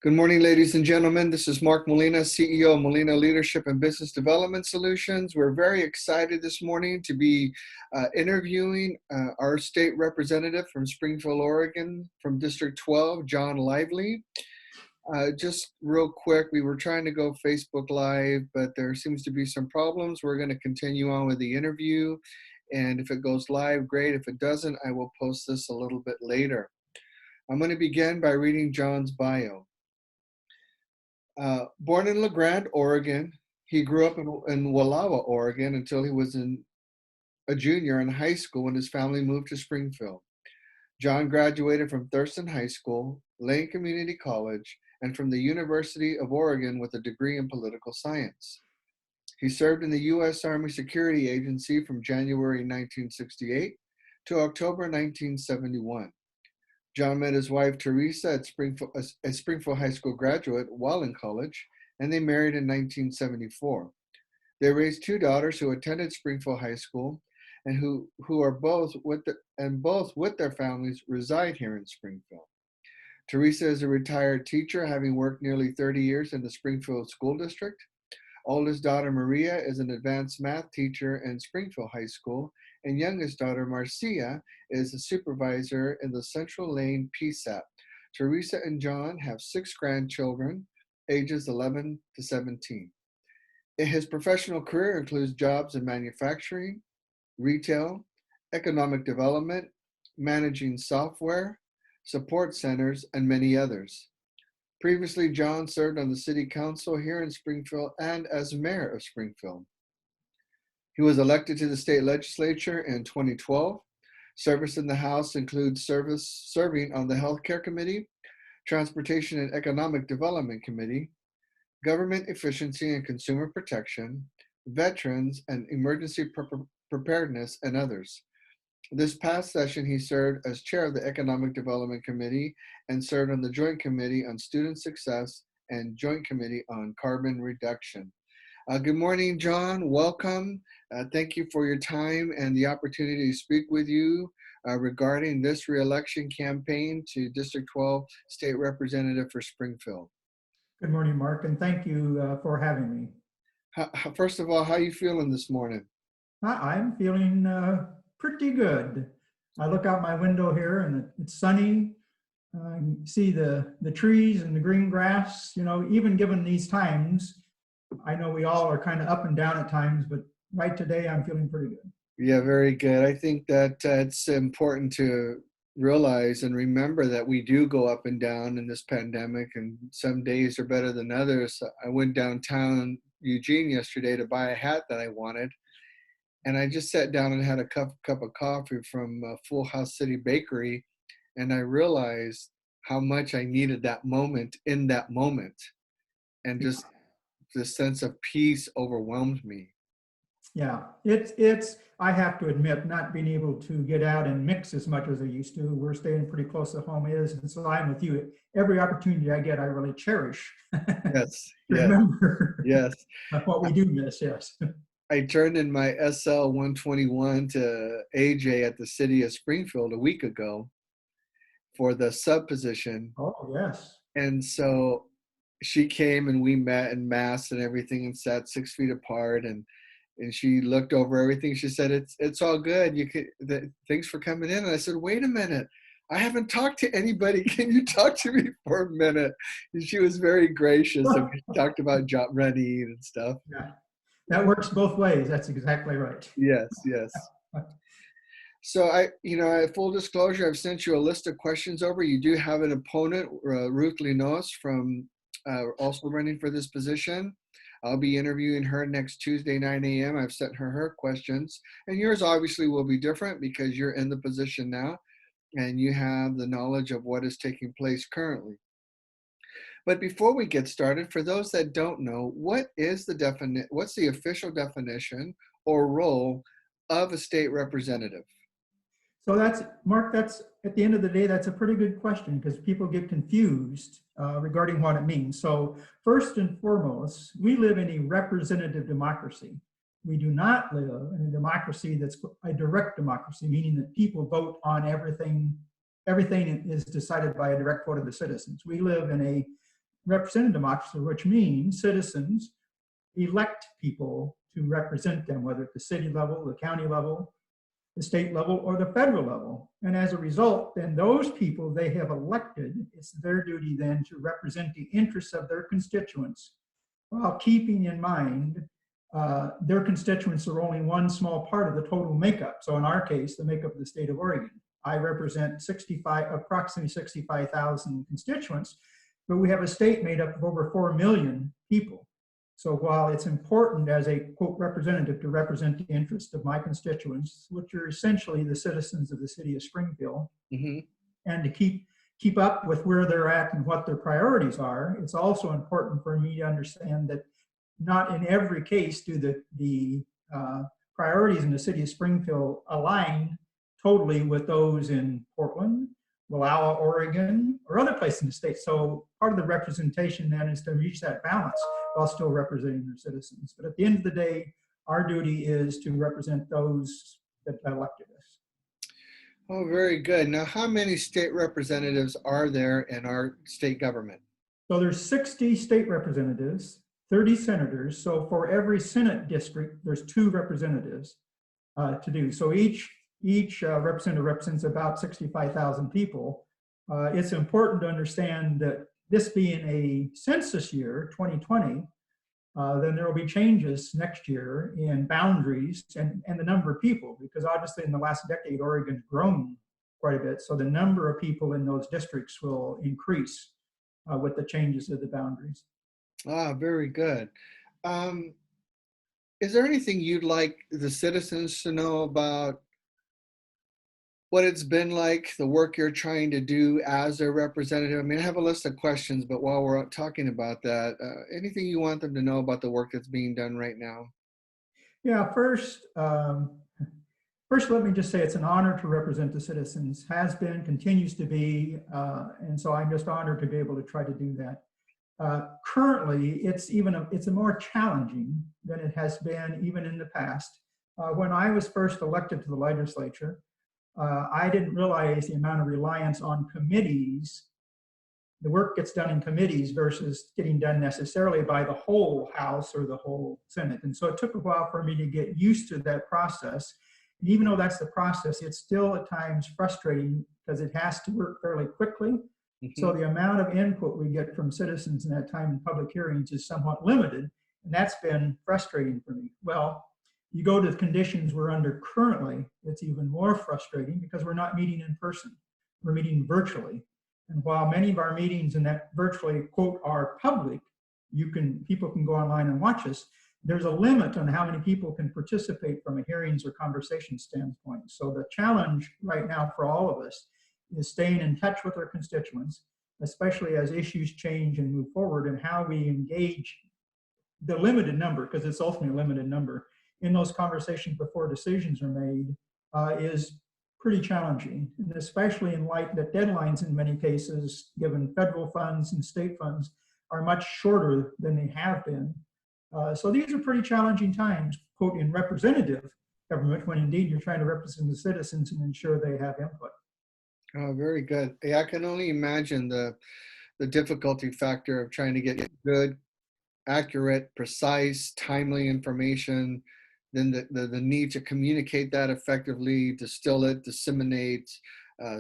Good morning, ladies and gentlemen. This is Mark Molina, CEO of Molina Leadership and Business Development Solutions. We're very excited this morning to be interviewing our state representative from Springfield, Oregon, from District 12, John Lively. Just real quick, we were trying to go Facebook Live, but there seems to be some problems. We're going to continue on with the interview, and if it goes live, great. If it doesn't, I will post this a little bit later. I'm going to begin by reading John's bio. Born in La Grande, Oregon, he grew up in Wallowa, Oregon until he was a junior in high school when his family moved to Springfield. John graduated from Thurston High School, Lane Community College, and from the University of Oregon with a degree in political science. He served in the U.S. Army Security Agency from January 1968 to October 1971. John met his wife, Teresa, at Springfield High School graduate while in college, and they married in 1974. They raised two daughters who attended Springfield High School and who are both with their families reside here in Springfield. Teresa is a retired teacher, having worked nearly 30 years in the Springfield School District. Oldest daughter, Maria, is an advanced math teacher in Springfield High School, and youngest daughter, Marcia, is a supervisor in the Central Lane PSAP. Teresa and John have 6 grandchildren, ages 11 to 17. His professional career includes jobs in manufacturing, retail, economic development, managing software, support centers, and many others. Previously, John served on the City Council here in Springfield and as mayor of Springfield. He was elected to the state legislature in 2012. Service in the House includes serving on the Healthcare Committee, Transportation and Economic Development Committee, Government Efficiency and Consumer Protection, Veterans and Emergency Preparedness, and others. This past session, he served as chair of the Economic Development Committee and served on the Joint Committee on Student Success and Joint Committee on Carbon Reduction. Good morning, John. Welcome. Thank you for your time and the opportunity to speak with you regarding this re-election campaign to District 12 State Representative for Springfield. Good morning, Mark, and thank you for having me. First of all, how are you feeling this morning? I'm feeling pretty good. I look out my window here and it's sunny. You see the trees and the green grass. You know, even given these times, I know we all are kind of up and down at times, but right today I'm feeling pretty good. Yeah, very good. I think that it's important to realize and remember that we do go up and down in this pandemic, and some days are better than others. I went downtown Eugene yesterday to buy a hat that I wanted, and I just sat down and had a cup of coffee from Full House City Bakery, and I realized how much I needed that moment in that moment, and just the sense of peace overwhelmed me. Yeah, it's I have to admit, not being able to get out and mix as much as I used to. We're staying pretty close to home and so I'm with you. Every opportunity I get, I really cherish. Yes. Remember yes. what we do miss, yes. I turned in my SL 121 to AJ at the city of Springfield a week ago for the sub position. Oh, yes. And so she came and we met en masse and everything and sat 6 feet apart, and she looked over everything. She said, it's all good. Thanks for coming in. And I said, wait a minute. I haven't talked to anybody. Can you talk to me for a minute? And she was very gracious. And we talked about job running and stuff. Yeah. That works both ways. That's exactly right. Yes. So full disclosure, I've sent you a list of questions over. You do have an opponent, Ruth Linos, from also running for this position. I'll be interviewing her next Tuesday, 9 a.m. I've sent her questions. And yours obviously will be different because you're in the position now and you have the knowledge of what is taking place currently. But before we get started, for those that don't know, what's the official definition or role of a state representative? So Mark, that's at the end of the day, that's a pretty good question because people get confused regarding what it means. So first and foremost, we live in a representative democracy. We do not live in a democracy that's a direct democracy, meaning that people vote on everything. Everything is decided by a direct vote of the citizens. We live in representative democracy, which means citizens elect people to represent them, whether at the city level, the county level, the state level, or the federal level. And as a result, then those people they have elected, it's their duty then to represent the interests of their constituents while keeping in mind their constituents are only one small part of the total makeup. So in our case, the makeup of the state of Oregon. I represent approximately 65,000 constituents, but we have a state made up of over 4 million people. So while it's important as a quote representative to represent the interests of my constituents, which are essentially the citizens of the city of Springfield, and to keep up with where they're at and what their priorities are, it's also important for me to understand that not in every case do the priorities in the city of Springfield align totally with those in Portland, Wallowa, Oregon, or other places in the state. So part of the representation then is to reach that balance while still representing their citizens. But at the end of the day, our duty is to represent those that elected us. Oh, very good. Now, how many state representatives are there in our state government? So there's 60 state representatives, 30 senators. So for every Senate district, there's 2 representatives to do. So each representative represents about 65,000 people. It's important to understand that this being a census year, 2020, then there will be changes next year in boundaries and the number of people, because obviously in the last decade, Oregon's grown quite a bit. So the number of people in those districts will increase with the changes of the boundaries. Ah, very good. Is there anything you'd like the citizens to know about what it's been like, the work you're trying to do as a representative? I mean, I have a list of questions, but while we're talking about that, anything you want them to know about the work that's being done right now? Yeah, first, let me just say it's an honor to represent the citizens, has been, continues to be, and so I'm just honored to be able to try to do that. Currently, it's a more challenging than it has been even in the past. When I was first elected to the legislature, I didn't realize the amount of reliance on committees. The work gets done in committees versus getting done necessarily by the whole House or the whole Senate. And so it took a while for me to get used to that process. And even though that's the process, it's still at times frustrating because it has to work fairly quickly. So the amount of input we get from citizens in that time in public hearings is somewhat limited. And that's been frustrating for me. Well, you go to the conditions we're under currently, it's even more frustrating because we're not meeting in person. We're meeting virtually. And while many of our meetings in that virtually, quote, are public, people can go online and watch us, there's a limit on how many people can participate from a hearings or conversation standpoint. So the challenge right now for all of us is staying in touch with our constituents, especially as issues change and move forward, and how we engage the limited number, because it's ultimately a limited number, in those conversations before decisions are made is pretty challenging, and especially in light that deadlines in many cases, given federal funds and state funds, are much shorter than they have been. So these are pretty challenging times, quote, in representative government, when indeed you're trying to represent the citizens and ensure they have input. Oh, very good. Yeah, I can only imagine the difficulty factor of trying to get good, accurate, precise, timely information, then the need to communicate that effectively, distill it, disseminate,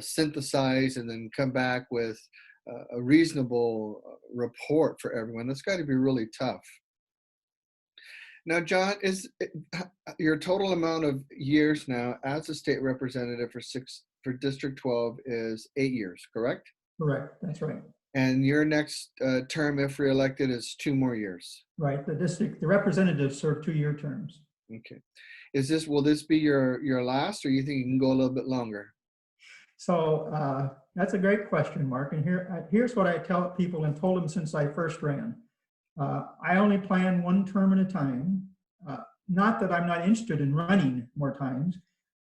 synthesize, and then come back with a reasonable report for everyone. That's got to be really tough. Now, John, is your total amount of years now as a state representative for District 12 is 8 years, correct? Correct, that's right. And your next term, if reelected, is 2 more years. Right, the representatives serve 2-year terms. Okay. Will this be your last, or you think you can go a little bit longer? So that's a great question, Mark. And here's what I tell people and told them since I first ran. I only plan 1 term at a time. Not that I'm not interested in running more times,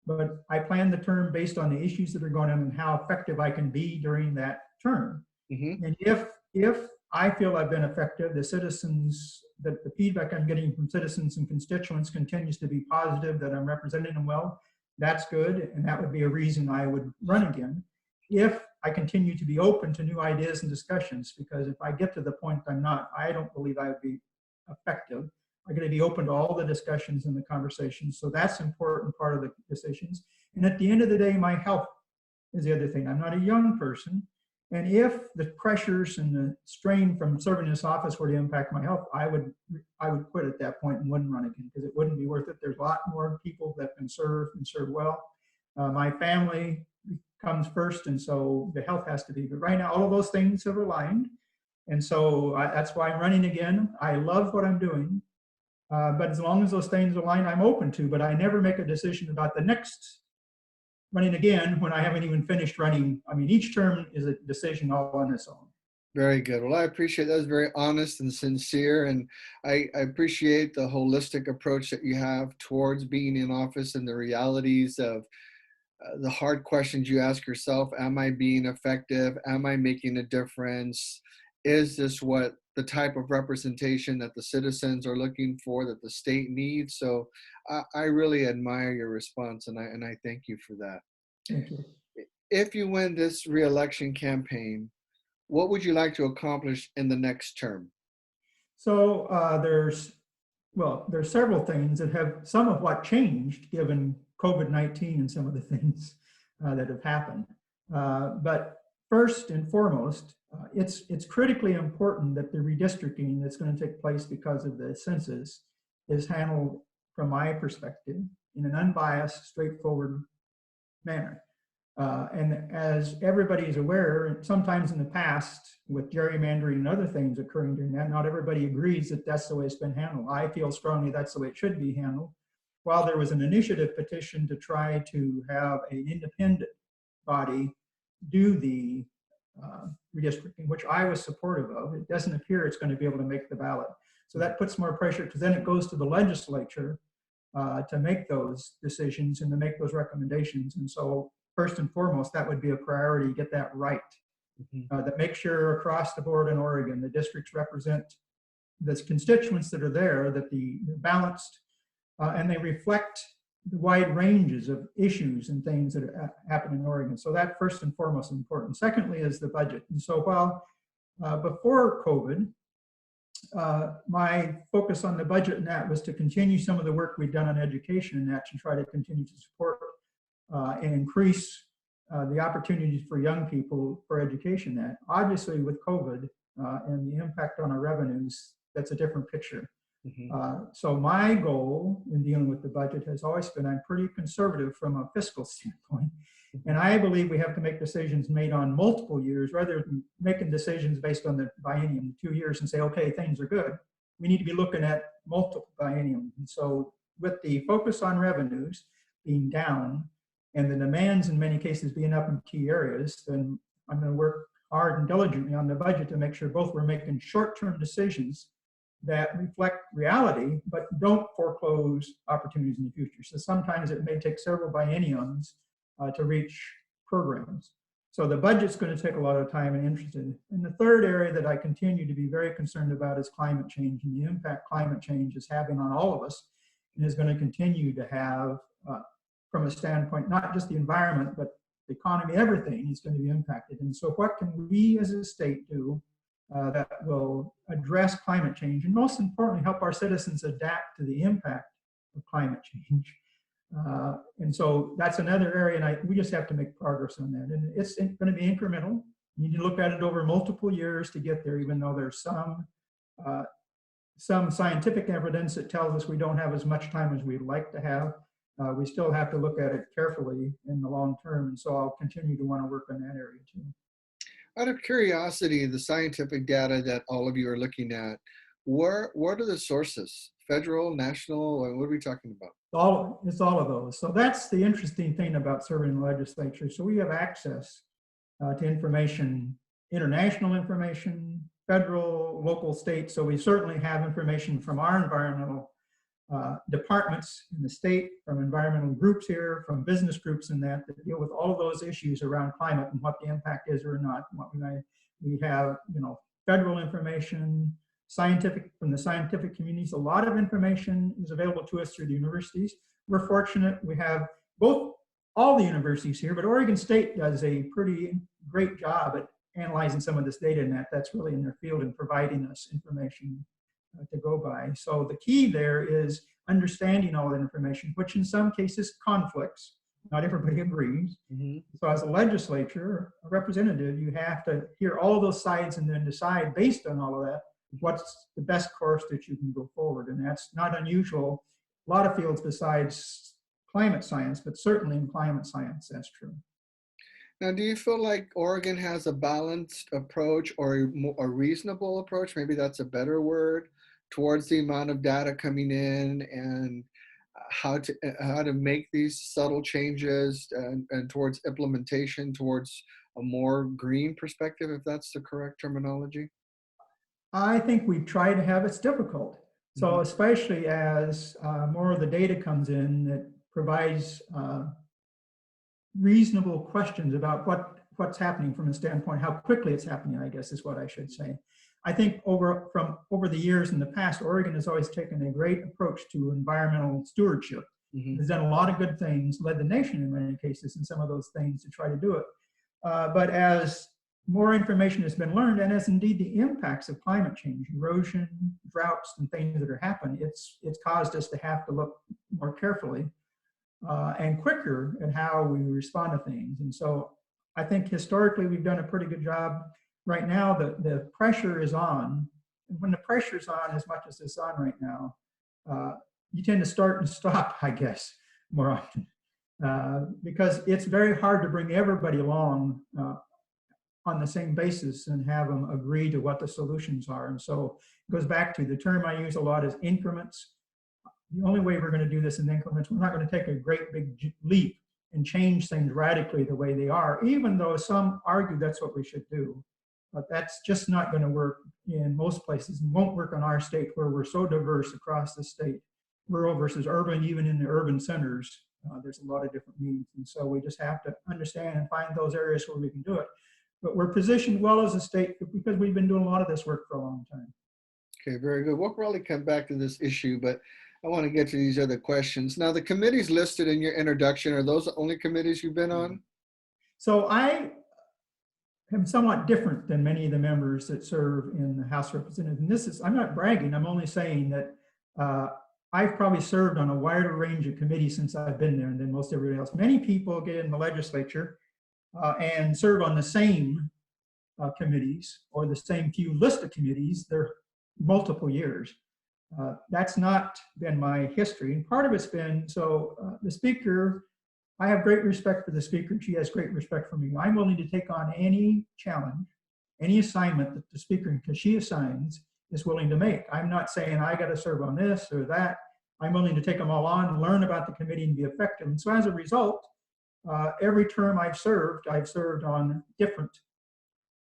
but I plan the term based on the issues that are going on and how effective I can be during that term. And if I feel I've been effective, the feedback I'm getting from citizens and constituents continues to be positive, that I'm representing them well, that's good, and that would be a reason I would run again. If I continue to be open to new ideas and discussions, because if I get to the point I don't believe I would be effective. I'm going to be open to all the discussions and the conversations. So that's an important part of the decisions. And at the end of the day, my health is the other thing. I'm not a young person. And if the pressures and the strain from serving in this office were to impact my health, I would quit at that point and wouldn't run again, because it wouldn't be worth it. There's a lot more people that can serve and serve well. My family comes first, and so the health has to be. But right now, all of those things have aligned. And so that's why I'm running again. I love what I'm doing. But as long as those things align, I'm open to. But I never make a decision about the next running again when I haven't even finished running. I mean, each term is a decision all on its own. Very good. Well, I appreciate that. Was very honest and sincere, and I appreciate the holistic approach that you have towards being in office and the realities of the hard questions you ask yourself. Am I being effective? Am I making a difference? Is this what the type of representation that the citizens are looking for, that the state needs? So I really admire your response, and I thank you for that. Thank you. If you win this re-election campaign, what would you like to accomplish in the next term? So there's several things that have somewhat changed given COVID-19 and some of the things that have happened. But first and foremost, it's critically important that the redistricting that's going to take place because of the census is handled, from my perspective, in an unbiased, straightforward manner. And as everybody is aware, sometimes in the past, with gerrymandering and other things occurring during that, not everybody agrees that that's the way it's been handled. I feel strongly that's the way it should be handled. While there was an initiative petition to try to have an independent body do the redistricting, which I was supportive of, it doesn't appear it's going to be able to make the ballot. So that puts more pressure, because then it goes to the legislature to make those decisions and to make those recommendations. And so first and foremost, that would be a priority, get that right. That make sure across the board in Oregon, the districts represent the constituents that are there, that they're balanced and they reflect the wide ranges of issues and things that happen in Oregon. So that first and foremost is important. Secondly is the budget. And so while before COVID, my focus on the budget and that was to continue some of the work we've done on education and that, to try to continue to support and increase the opportunities for young people for education. That obviously with COVID and the impact on our revenues, that's a different picture. So my goal in dealing with the budget has always been, I'm pretty conservative from a fiscal standpoint. And I believe we have to make decisions made on multiple years rather than making decisions based on the biennium, 2 years, and say, okay, things are good. We need to be looking at multiple biennium. And so with the focus on revenues being down and the demands in many cases being up in key areas, then I'm going to work hard and diligently on the budget to make sure both we're making short-term decisions that reflect reality, but don't foreclose opportunities in the future. So sometimes it may take several bienniums to reach programs. So the budget's going to take a lot of time and interest in. And the third area that I continue to be very concerned about is climate change and the impact climate change is having on all of us, and is going to continue to have from a standpoint, not just the environment, but the economy, everything is going to be impacted. And so what can we as a state do that will address climate change, and most importantly, help our citizens adapt to the impact of climate change? And so that's another area, and we just have to make progress on that. And it's going to be incremental. You need to look at it over multiple years to get there, even though there's some scientific evidence that tells us we don't have as much time as we'd like to have. We still have to look at it carefully in the long term. And so I'll continue to want to work on that area too. Out of curiosity, the scientific data that all of you are looking at, what are the sources? Federal, national, what are we talking about? It's all of those. So that's the interesting thing about serving in the legislature. So we have access to information, international information, federal, local, state. So we certainly have information from our environmental departments in the state, from environmental groups here, from business groups and that deal with all of those issues around climate and what the impact is or not. We have, federal information, from the scientific communities. A lot of information is available to us through the universities. We're fortunate we have all the universities here, but Oregon State does a pretty great job at analyzing some of this data, and that's really in their field and providing us information to go by. So the key there is understanding all that information, which in some cases conflicts. Not everybody agrees. Mhm. So as a legislature, a representative, you have to hear all those sides and then decide based on all of that, what's the best course that you can go forward. And that's not unusual. A lot of fields besides climate science, but certainly in climate science, that's true. Now, do you feel like Oregon has a balanced approach or a reasonable approach? Maybe that's a better word towards the amount of data coming in and how to make these subtle changes and towards implementation towards a more green perspective, if that's the correct terminology. I think we try to have, it's difficult. So Mhm. especially as more of the data comes in that provides reasonable questions about what's happening from a standpoint, how quickly it's happening, I guess is what I should say. I think over the years in the past, Oregon has always taken a great approach to environmental stewardship. Mhm. Has done a lot of good things, led the nation in many cases in some of those things to try to do it. But as more information has been learned, and as indeed the impacts of climate change, erosion, droughts, and things that are happening, it's caused us to have to look more carefully and quicker at how we respond to things. And so I think historically we've done a pretty good job. Right now, the pressure is on. And when the pressure's on as much as it's on right now, you tend to start and stop, I guess, more often. Because it's very hard to bring everybody along on the same basis and have them agree to what the solutions are. And so it goes back to the term I use a lot is increments. The only way we're going to do this in increments, we're not going to take a great big leap and change things radically the way they are, even though some argue that's what we should do. But that's just not going to work in most places and won't work in our state where we're so diverse across the state. Rural versus urban, even in the urban centers, there's a lot of different needs. And so we just have to understand and find those areas where we can do it. But we're positioned well as a state because we've been doing a lot of this work for a long time. Okay, very good. We'll probably come back to this issue, but I want to get to these other questions. Now, the committees listed in your introduction, are those the only committees you've been on? So I am somewhat different than many of the members that serve in the House of Representatives. And this is, I'm not bragging, I'm only saying that I've probably served on a wider range of committees since I've been there than most everybody else. Many people get in the legislature and serve on the same committees or the same few list of committees. They're multiple years. That's not been my history. And part of it's been, the speaker, I have great respect for the speaker. She has great respect for me. I'm willing to take on any challenge, any assignment that the speaker, because she assigns, is willing to make. I'm not saying I got to serve on this or that. I'm willing to take them all on, learn about the committee and be effective. And so as a result, every term I've served on different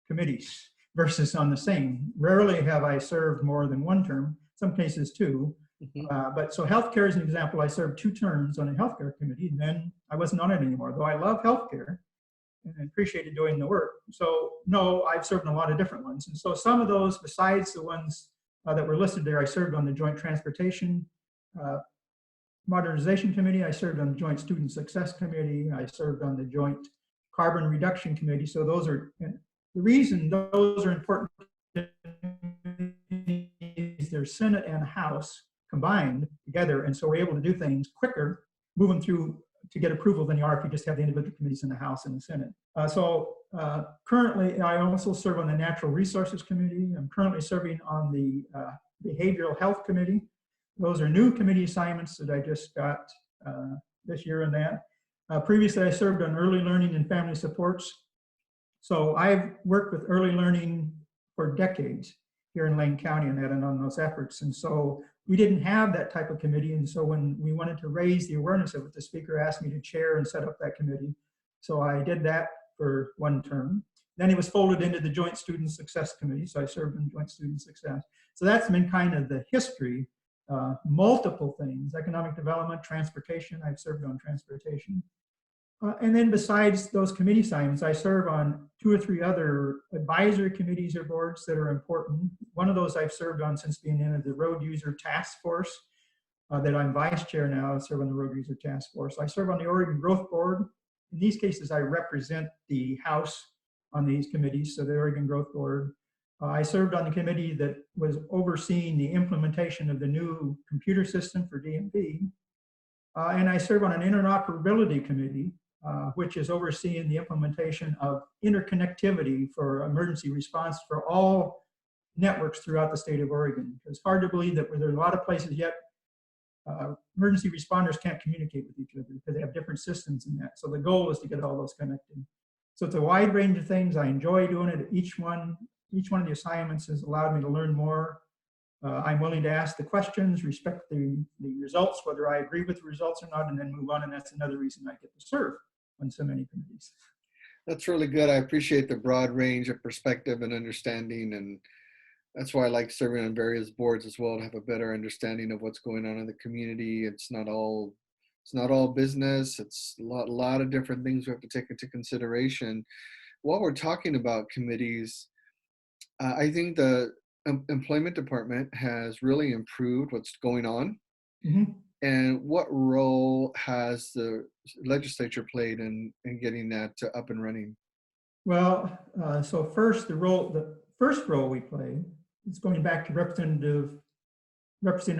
committees versus on the same. Rarely have I served more than one term, some cases two. But so healthcare is an example. I served 2 terms on a healthcare committee, and then I wasn't on it anymore, though I love healthcare and appreciated doing the work. So no, I've served in a lot of different ones. And so some of those, besides the ones that were listed there, I served on the Joint Transportation Modernization Committee. I served on the Joint Student Success Committee. I served on the Joint Carbon Reduction Committee. So those are, and the reason those are important is they're Senate and House combined together. And so we're able to do things quicker, move them through to get approval than you are if you just have the individual committees in the House and the Senate. Currently, I also serve on the Natural Resources Committee. I'm currently serving on the Behavioral Health Committee. Those are new committee assignments that I just got this year and that. Previously, I served on Early Learning and Family Supports. So I've worked with early learning for decades here in Lane County and on those efforts. And so we didn't have that type of committee. And so when we wanted to raise the awareness of it, the speaker asked me to chair and set up that committee. So I did that for 1 term. Then it was folded into the Joint Student Success Committee. So I served in Joint Student Success. So that's been kind of the history, multiple things, economic development, transportation. I've served on transportation. And then besides those committee assignments, I serve on 2 or 3 other advisory committees or boards that are important. One of those I've served on since being in the Road User Task Force that I'm vice chair now. I serve on the Road User Task Force. I serve on the Oregon Growth Board. In these cases, I represent the House on these committees, so the Oregon Growth Board. I served on the committee that was overseeing the implementation of the new computer system for DMV. And I serve on an interoperability committee, which is overseeing the implementation of interconnectivity for emergency response for all networks throughout the state of Oregon. It's hard to believe that there are a lot of places yet emergency responders can't communicate with each other because they have different systems in that. So the goal is to get all those connected. So it's a wide range of things. I enjoy doing it. Each one of the assignments has allowed me to learn more. I'm willing to ask the questions, respect the results, whether I agree with the results or not, and then move on. And that's another reason I get to serve on so many committees. That's really good. I appreciate the broad range of perspective and understanding, and that's why I like serving on various boards as well, to have a better understanding of what's going on in the community. It's not all business. It's a lot of different things we have to take into consideration. While we're talking about committees, I think the employment department has really improved what's going on. Mm-hmm. And what role has the legislature played in getting that up and running? Well, so first, the first role we play is going back to representing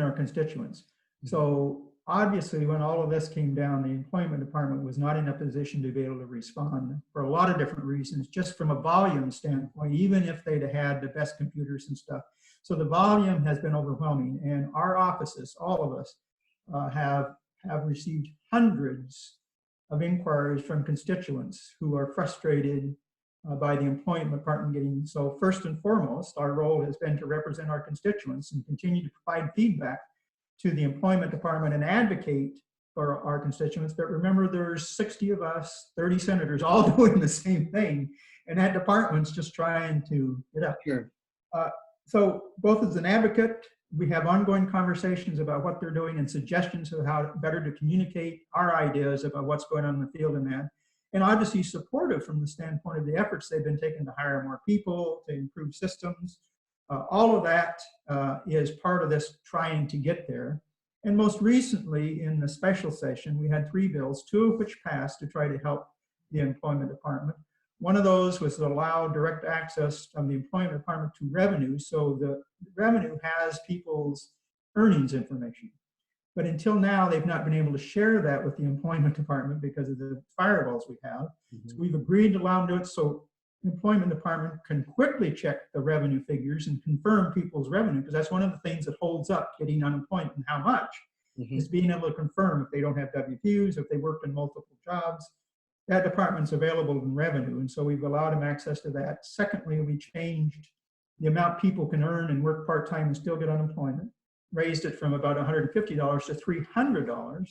our constituents. So obviously, when all of this came down, the employment department was not in a position to be able to respond for a lot of different reasons, just from a volume standpoint, even if they'd had the best computers and stuff. So the volume has been overwhelming, and our offices, all of us, have received hundreds of inquiries from constituents who are frustrated by the employment department getting. So first and foremost, our role has been to represent our constituents and continue to provide feedback to the employment department and advocate for our constituents. But remember, there's 60 of us, 30 senators, all doing the same thing, and that department's just trying to get up. Sure. So both as an advocate, we have ongoing conversations about what they're doing and suggestions of how better to communicate our ideas about what's going on in the field and that. And obviously supportive from the standpoint of the efforts they've been taking to hire more people, to improve systems. All of that is part of this trying to get there. And most recently in the special session, we had 3 bills, 2 of which passed to try to help the employment department. One of those was to allow direct access from the employment department to revenue. So the revenue has people's earnings information. But until now, they've not been able to share that with the employment department because of the firewalls we have. Mm-hmm. So we've agreed to allow them to do it so the employment department can quickly check the revenue figures and confirm people's revenue, because that's one of the things that holds up getting unemployment and how much, mm-hmm. is being able to confirm if they don't have W-2s, if they worked in multiple jobs. That department's available in revenue, and so we've allowed them access to that. Secondly, we changed the amount people can earn and work part-time and still get unemployment, raised it from about $150 to $300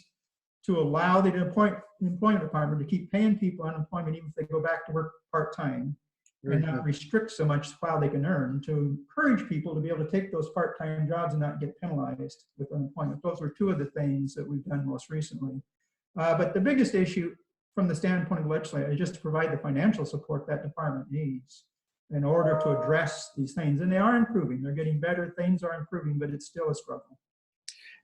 to allow the employment department to keep paying people unemployment even if they go back to work part-time, and not restrict so much while they can earn, to encourage people to be able to take those part-time jobs and not get penalized with unemployment. Those were 2 of the things that we've done most recently. But the biggest issue from the standpoint of the legislature is just to provide the financial support that department needs in order to address these things. And they are improving. They're getting better. Things are improving, but it's still a struggle.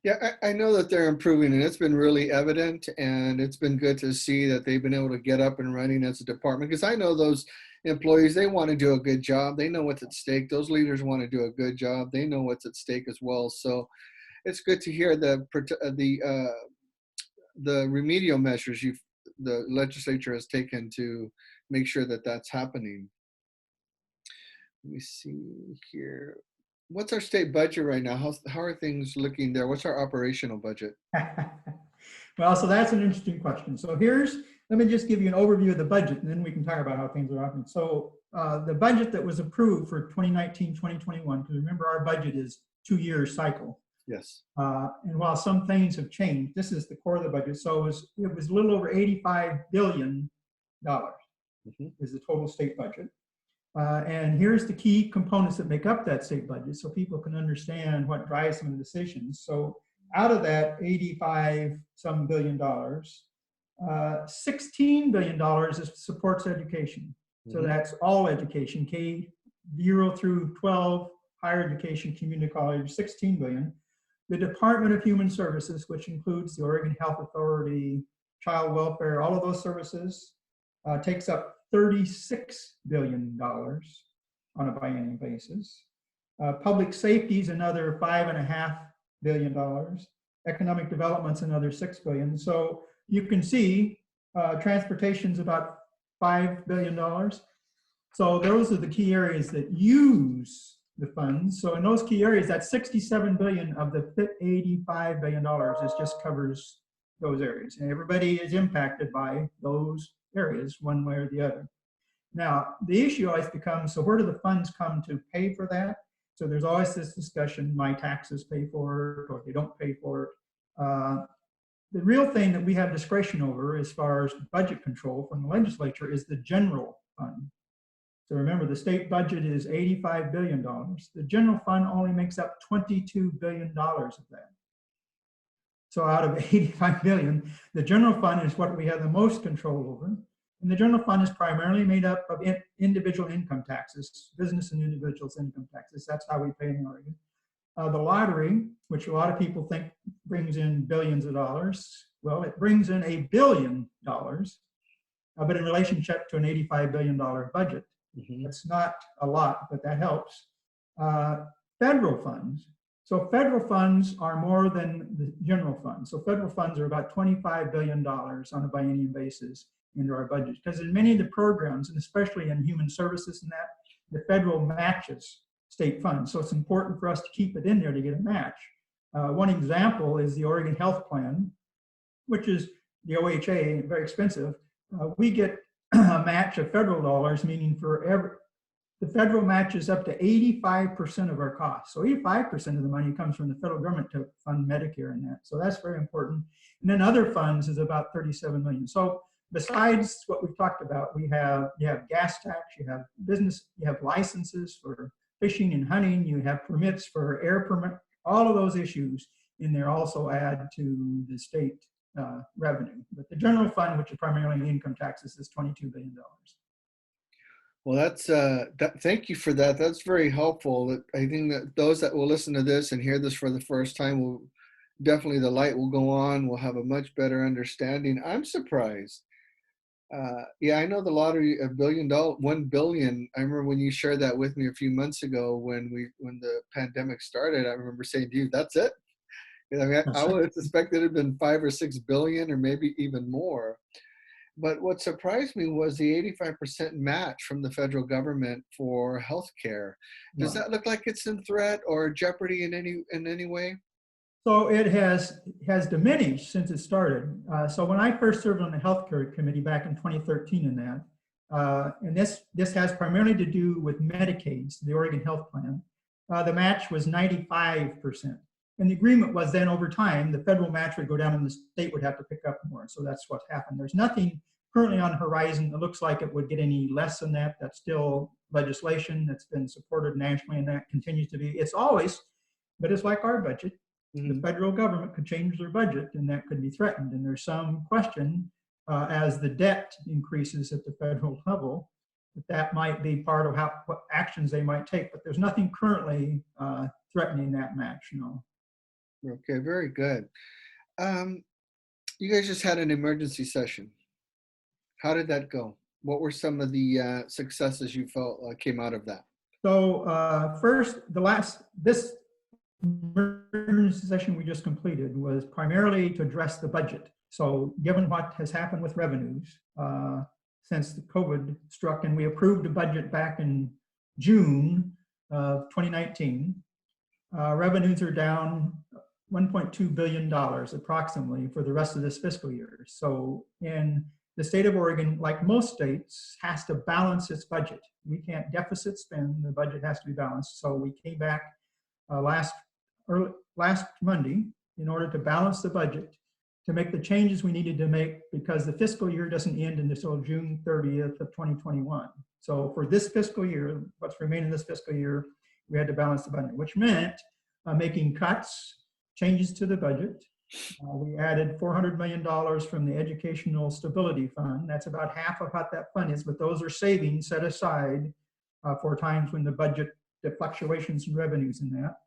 Yeah, I know that they're improving, and it's been really evident, and it's been good to see that they've been able to get up and running as a department, because I know those employees, they want to do a good job. They know what's at stake. Those leaders want to do a good job. They know what's at stake as well. So it's good to hear the remedial measures the legislature has taken to make sure that that's happening. Let me see here. What's our state budget right now? How are things looking there? What's our operational budget? Well, so that's an interesting question. So let me just give you an overview of the budget, and then we can talk about how things are happening. So the budget that was approved for 2019, 2021, because remember our budget is 2-year cycle. Yes. And while some things have changed, this is the core of the budget. So it was a little over $85 billion is the total state budget. And here's the key components that make up that state budget so people can understand what drives some of the decisions. So out of that 85 some billion dollars, $16 billion supports education. Mm-hmm. So that's all education, K-0 through 12, higher education, community college, $16 billion. The Department of Human Services, which includes the Oregon Health Authority, child welfare, all of those services, takes up $36 billion on a biennial basis. Public safety is another $5.5 billion. Economic development's another $6 billion. So you can see transportation's about $5 billion. So those are the key areas that use the funds. So in those key areas, that $67 billion of the $85 billion is just covers those areas. And everybody is impacted by those areas one way or the other. Now, the issue always becomes, so where do the funds come to pay for that? So there's always this discussion, my taxes pay for it, or they don't pay for it. The real thing that we have discretion over as far as budget control from the legislature is the general fund. So remember, the state budget is $85 billion. The general fund only makes up $22 billion of that. So out of 85 billion, the general fund is what we have the most control over. And the general fund is primarily made up of individual income taxes, business and individuals' income taxes. That's how we pay in Oregon. The lottery, which a lot of people think brings in billions of dollars, well, it brings in $1 billion, but in relationship to an $85 billion budget. That's not a lot, but that helps. Federal funds. So federal funds are more than the general fund. So federal funds are about $25 billion on a biennial basis into our budget. Because in many of the programs, and especially in human services and that, the federal matches state funds. So it's important for us to keep it in there to get a match. One example is the Oregon Health Plan, which is the OHA, very expensive. We get a match of federal dollars, meaning the federal match is up to 85% of our costs. So 85% of the money comes from the federal government to fund Medicare and that. So that's very important. And then other funds is about 37 million. So besides what we've talked about, you have gas tax, you have business, you have licenses for fishing and hunting, you have permits for air permit, all of those issues in there also add to the state revenue. But the general fund, which is primarily income taxes, is $22 billion. Well, that's thank you for that. That's very helpful. I think that those that will listen to this and hear this for the first time will definitely, the light will go on. We'll have a much better understanding. I'm surprised. Yeah, I know the lottery, $1 billion, 1 billion. I remember when you shared that with me a few months ago when the pandemic started. I remember saying to you, "That's it." I mean, I would have suspected it had been 5 or 6 billion, or maybe even more. But what surprised me was the 85% match from the federal government for healthcare. Does that look like it's in threat or jeopardy in any way? So it has diminished since it started. So when I first served on the healthcare committee back in 2013 in that, and this has primarily to do with Medicaid, the Oregon Health Plan, the match was 95%. And the agreement was then over time, the federal match would go down and the state would have to pick up more. So that's what happened. There's nothing currently on the horizon that looks like it would get any less than that. That's still legislation that's been supported nationally, and that continues to be. It's always, but it's like our budget. The federal government could change their budget and that could be threatened. And there's some question as the debt increases at the federal level, that might be part of what actions they might take. But there's nothing currently threatening that match, no. Okay, very good. You guys just had an emergency session. How did that go? What were some of the successes you felt came out of that? So first, this emergency session we just completed was primarily to address the budget. So given what has happened with revenues since the COVID struck, and we approved a budget back in June of 2019, revenues are down $1.2 billion approximately for the rest of this fiscal year. So in the state of Oregon, like most states, has to balance its budget. We can't deficit spend, the budget has to be balanced. So we came back last Monday in order to balance the budget, to make the changes we needed to make, because the fiscal year doesn't end until June 30th of 2021. So for this fiscal year, what's remaining this fiscal year, we had to balance the budget, which meant making cuts, changes to the budget. We added $400 million from the Educational Stability Fund. That's about half of what that fund is, but those are savings set aside for times when the budget, the fluctuations in revenues in that.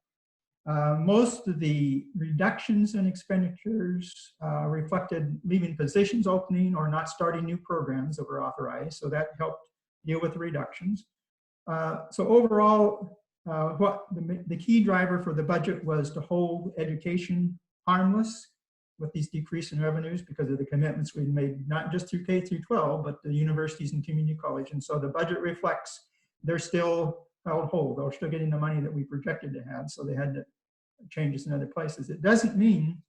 Most of the reductions in expenditures reflected leaving positions opening or not starting new programs that were authorized. So that helped deal with the reductions. So overall, what the key driver for the budget was to hold education harmless with these decrease in revenues because of the commitments we made, not just through K through 12, but the universities and community college. And so the budget reflects they're still held whole. They're still getting the money that we projected to have. So they had to changes in other places. It doesn't mean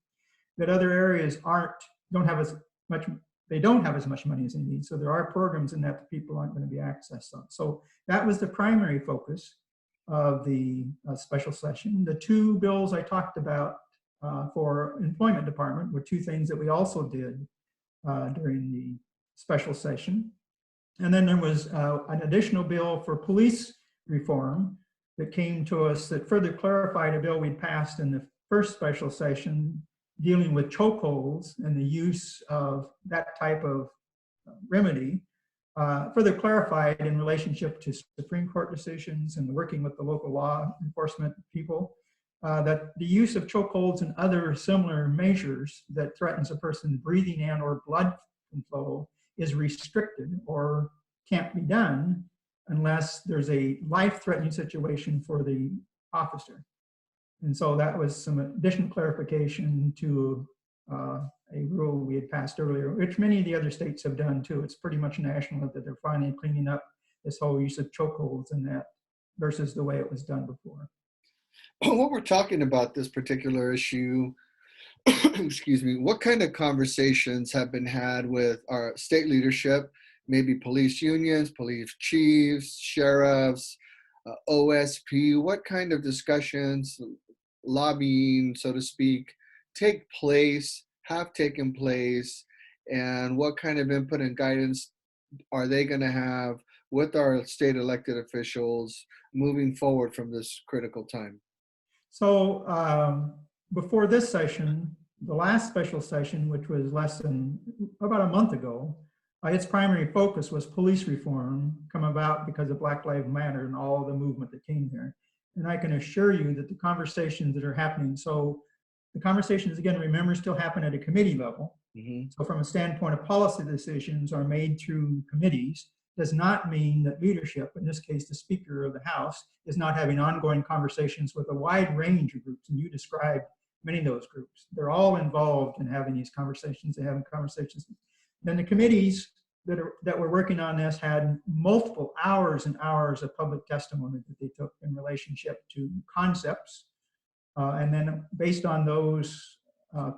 that other areas don't have as much money as they need. So there are programs in that people aren't going to be accessed on. So that was the primary focus of the special session. The two bills I talked about for employment department were two things that we also did during the special session. And then there was an additional bill for police reform that came to us that further clarified a bill we'd passed in the first special session dealing with chokeholds and the use of that type of remedy, further clarified in relationship to Supreme Court decisions and working with the local law enforcement people, that the use of chokeholds and other similar measures that threatens a person's breathing and or blood flow is restricted or can't be done unless there's a life-threatening situation for the officer. And so that was some additional clarification to a rule we had passed earlier, which many of the other states have done too. It's pretty much national that they're finally cleaning up this whole use of chokeholds and that versus the way it was done before. What we're talking about this particular issue, excuse me, what kind of conversations have been had with our state leadership, maybe police unions, police chiefs, sheriffs, OSP? What kind of discussions, lobbying, so to speak, have taken place, and what kind of input and guidance are they going to have with our state elected officials moving forward from this critical time? So before this session, the last special session, which was less than about a month ago, its primary focus was police reform come about because of Black Lives Matter and all the movement that came there. And I can assure you that the conversations that are happening, so the conversations, again, remember, still happen at a committee level. Mm-hmm. So from a standpoint of policy decisions are made through committees, does not mean that leadership, in this case, the Speaker of the House, is not having ongoing conversations with a wide range of groups. And you described many of those groups. They're all involved in having these conversations. They're having conversations. Then the committees that were working on this had multiple hours and hours of public testimony that they took in relationship to concepts. And then based on those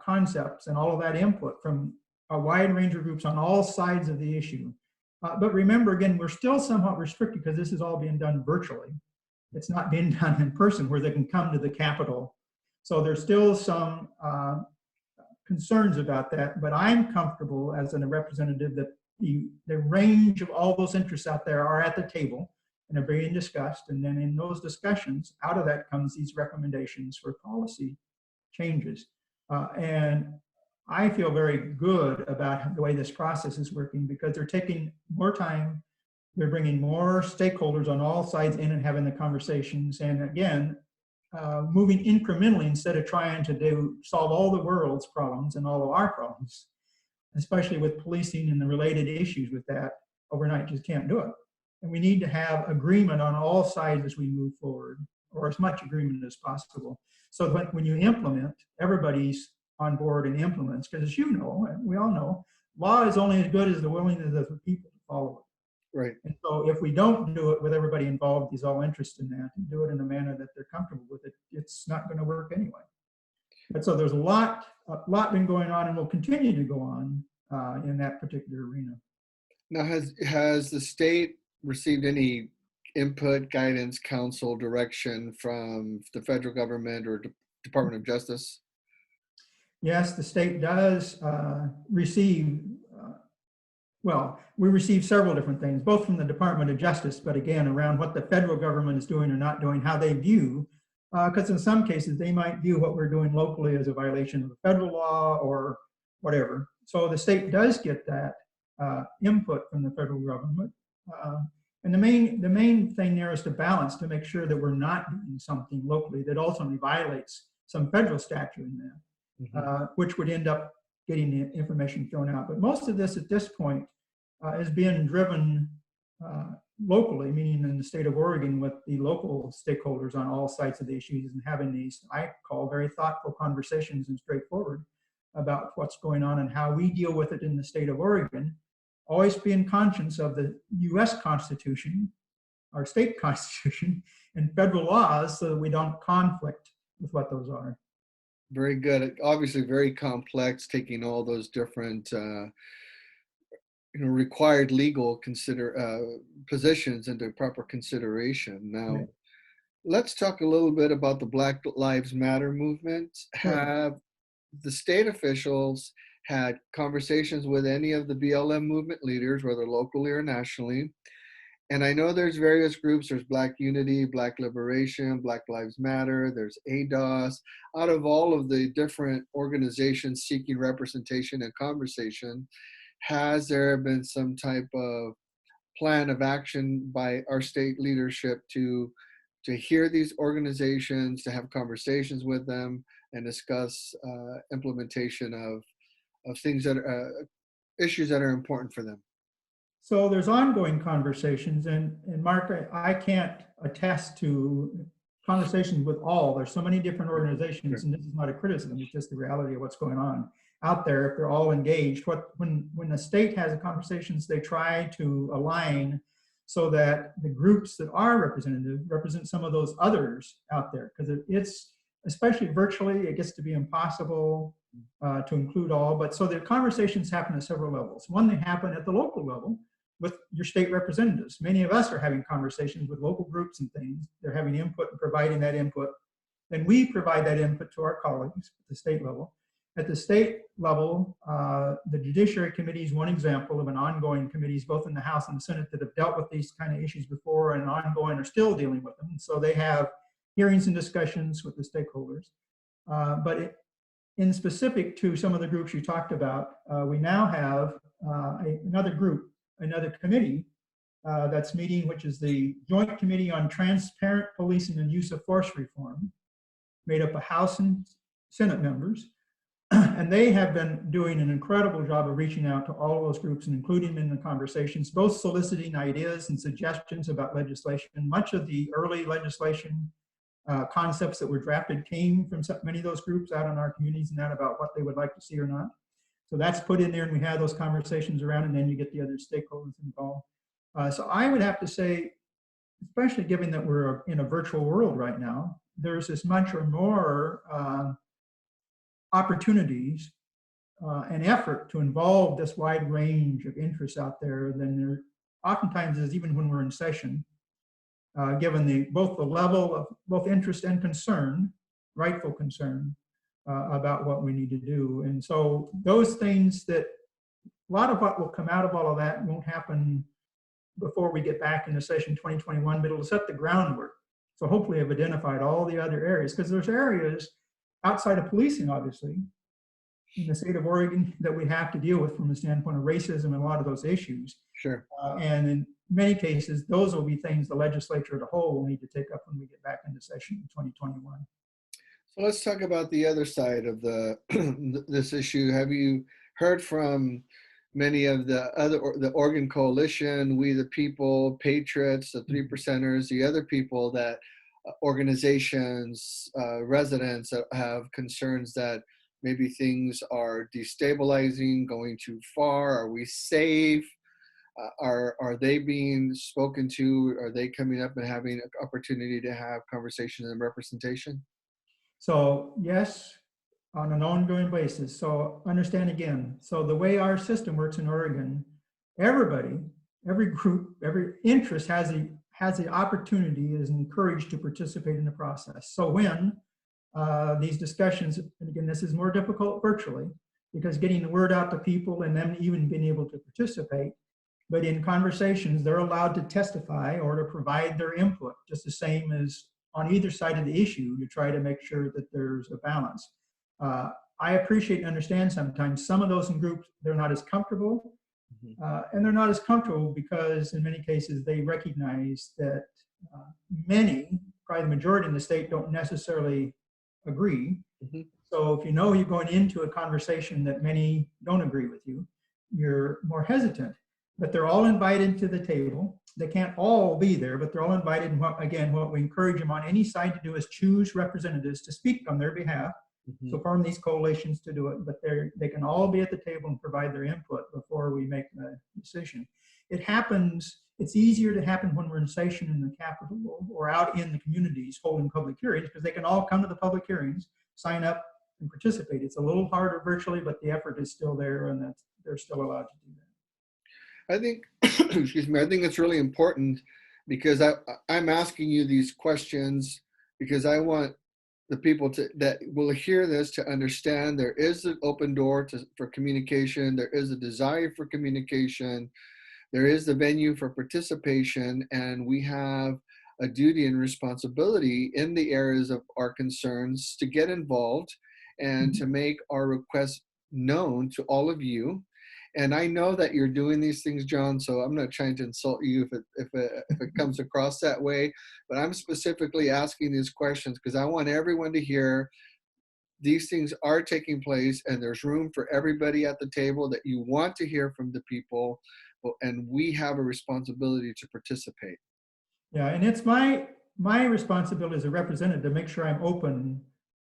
concepts and all of that input from a wide range of groups on all sides of the issue. But remember, again, we're still somewhat restricted because this is all being done virtually. It's not being done in person where they can come to the Capitol. So there's still some concerns about that, but I'm comfortable as a representative that the range of all those interests out there are at the table and are being discussed. And then in those discussions, out of that comes these recommendations for policy changes. And I feel very good about the way this process is working because they're taking more time. They're bringing more stakeholders on all sides in and having the conversations. And again, moving incrementally instead of trying to solve all the world's problems and all of our problems, especially with policing and the related issues with that overnight, just can't do it. And we need to have agreement on all sides as we move forward, or as much agreement as possible. So when you implement, everybody's on board and implements, because as you know, and we all know, law is only as good as the willingness of the people to follow it. Right. And so if we don't do it with everybody involved, who's all interested in that, and do it in a manner that they're comfortable with it, it's not going to work anyway. And so there's a lot been going on and will continue to go on in that particular arena. Now, has the state received any input, guidance, counsel, direction from the federal government or Department of Justice? Yes, the state does receive, we receive several different things, both from the Department of Justice, but again, around what the federal government is doing or not doing, how they view, because in some cases, they might view what we're doing locally as a violation of the federal law or whatever. So the state does get that input from the federal government. And the main thing there is to balance, to make sure that we're not doing something locally that ultimately violates some federal statute in that, Mhm. which would end up getting the information thrown out. But most of this at this point is being driven uh, locally, meaning in the state of Oregon, with the local stakeholders on all sides of the issues and having these, I call, very thoughtful conversations and straightforward about what's going on and how we deal with it in the state of Oregon, always being conscious of the US Constitution, our state constitution, and federal laws so that we don't conflict with what those are. Very good. Obviously, very complex, taking all those different required legal positions into proper consideration. Now, Right. let's talk a little bit about the Black Lives Matter movement. Sure. Have the state officials had conversations with any of the BLM movement leaders, whether locally or nationally? And I know there's various groups. There's Black Unity, Black Liberation, Black Lives Matter. There's ADOS. Out of all of the different organizations seeking representation and conversation, has there been some type of plan of action by our state leadership to hear these organizations, to have conversations with them, and discuss implementation of things that are issues that are important for them? So there's ongoing conversations, and Mark, I can't attest to conversations with all. There's so many different organizations, Sure. and this is not a criticism, it's just the reality of what's going on out there. If they're all engaged, when the state has conversations, they try to align so that the groups that are representative represent some of those others out there, because it's, especially virtually, it gets to be impossible to include all. But so the conversations happen at several levels. One, they happen at the local level with your state representatives. Many of us are having conversations with local groups and things. They're having input and providing that input. Then we provide that input to our colleagues at the state level. At the state level, the Judiciary Committee is one example of an ongoing committees, both in the House and the Senate, that have dealt with these kind of issues before and ongoing are still dealing with them. So they have hearings and discussions with the stakeholders. In specific to some of the groups you talked about, we now have another group, another committee that's meeting, which is the Joint Committee on Transparent Policing and Use of Force Reform, made up of House and Senate members. And they have been doing an incredible job of reaching out to all of those groups and including them in the conversations, both soliciting ideas and suggestions about legislation. Much of the early legislation concepts that were drafted came from many of those groups out in our communities and that about what they would like to see or not. So that's put in there, and we have those conversations around, and then you get the other stakeholders involved. So I would have to say, especially given that we're in a virtual world right now, there's as much or more opportunities and effort to involve this wide range of interests out there than there oftentimes is even when we're in session, given both the level of both interest and concern, rightful concern, about what we need to do. And so those things that, a lot of what will come out of all of that won't happen before we get back into session 2021, but it'll set the groundwork. So hopefully I've identified all the other areas, because there's areas outside of policing, obviously, in the state of Oregon that we have to deal with from the standpoint of racism and a lot of those issues. Sure. And in many cases, those will be things the legislature as a whole will need to take up when we get back into session in 2021. So let's talk about the other side of this issue. Have you heard from many of the Oregon Coalition, We the People, Patriots, the Three Percenters, the other people that organizations, residents that have concerns that maybe things are destabilizing, going too far? Are we safe? Are they being spoken to? Are they coming up and having an opportunity to have conversations and representation? So yes, on an ongoing basis. So understand again, so the way our system works in Oregon, everybody, every group, every interest has the opportunity, is encouraged to participate in the process. So when these discussions, and again, this is more difficult virtually because getting the word out to people and them even being able to participate, but in conversations, they're allowed to testify or to provide their input, just the same as on either side of the issue, to try to make sure that there's a balance. I appreciate and understand sometimes some of those in groups, they're not as comfortable Mhm. And they're not as comfortable because in many cases they recognize that many, probably the majority in the state, don't necessarily agree. Mhm. So if you know you're going into a conversation that many don't agree with you, you're more hesitant. But they're all invited to the table. They can't all be there, but they're all invited. And what we encourage them on any side to do is choose representatives to speak on their behalf. Mhm. So form these coalitions to do it, but they can all be at the table and provide their input before we make the decision. It happens, it's easier to happen when we're in session in the Capitol or out in the communities holding public hearings because they can all come to the public hearings, sign up and participate. It's a little harder virtually, but the effort is still there and that's, they're still allowed to do that. I think, excuse me, I think it's really important because I'm asking you these questions because I want the people that will hear this to understand there is an open door for communication. There is a desire for communication. There is the venue for participation, and we have a duty and responsibility in the areas of our concerns to get involved and to make our requests known to all of you. And I know that you're doing these things, John, so I'm not trying to insult you if it comes across that way, but I'm specifically asking these questions because I want everyone to hear these things are taking place and there's room for everybody at the table, that you want to hear from the people, and we have a responsibility to participate. Yeah, and it's my responsibility as a representative to make sure I'm open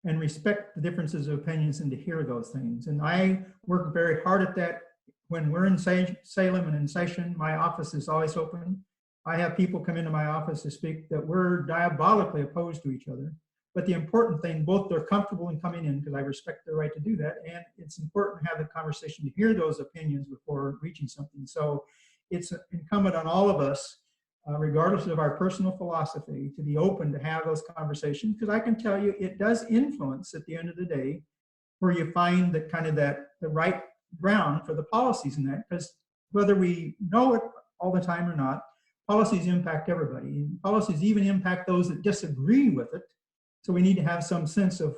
and respect the differences of opinions and to hear those things. And I work very hard at that. When we're in Salem and in session, my office is always open. I have people come into my office to speak that we're diabolically opposed to each other. But the important thing, both they're comfortable in coming in because I respect their right to do that. And it's important to have the conversation to hear those opinions before reaching something. So it's incumbent on all of us, regardless of our personal philosophy, to be open to have those conversations. Because I can tell you, it does influence at the end of the day where you find that kind of that the right ground for the policies in that. Because whether we know it all the time or not, policies impact everybody. And policies even impact those that disagree with it. So we need to have some sense of,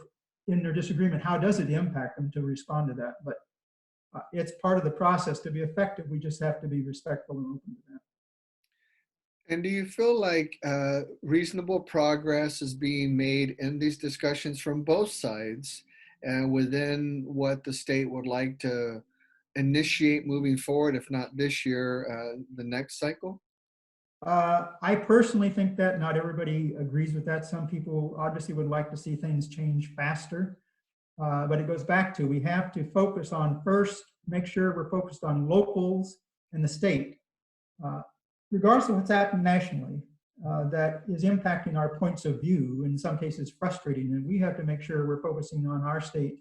in their disagreement, how does it impact them to respond to that? But it's part of the process to be effective. We just have to be respectful and open to that. And do you feel like reasonable progress is being made in these discussions from both sides and within what the state would like to initiate moving forward, if not this year, the next cycle? I personally think that not everybody agrees with that. Some people obviously would like to see things change faster. But it goes back to, we have to focus on first, make sure we're focused on locals and the state. Uh, Regardless of what's happening nationally, that is impacting our points of view, in some cases frustrating. And we have to make sure we're focusing on our state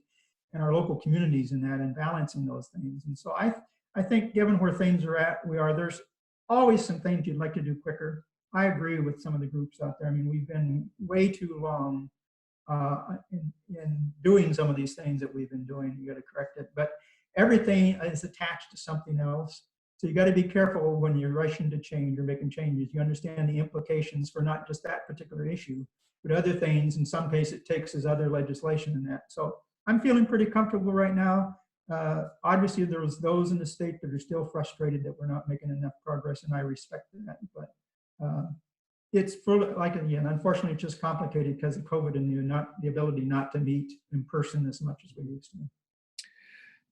and our local communities in that and balancing those things. And so I think given where things are at, there's always some things you'd like to do quicker. I agree with some of the groups out there. I mean, we've been way too long in doing some of these things that we've been doing. You got to correct it, but everything is attached to something else. So you got to be careful when you're rushing to change or making changes. You understand the implications for not just that particular issue, but other things. In some cases, it takes as other legislation in that. So I'm feeling pretty comfortable right now. Obviously, there was those in the state that are still frustrated that we're not making enough progress, and I respect that. But it's full, like, again, unfortunately, it's just complicated because of COVID and the ability not to meet in person as much as we used to.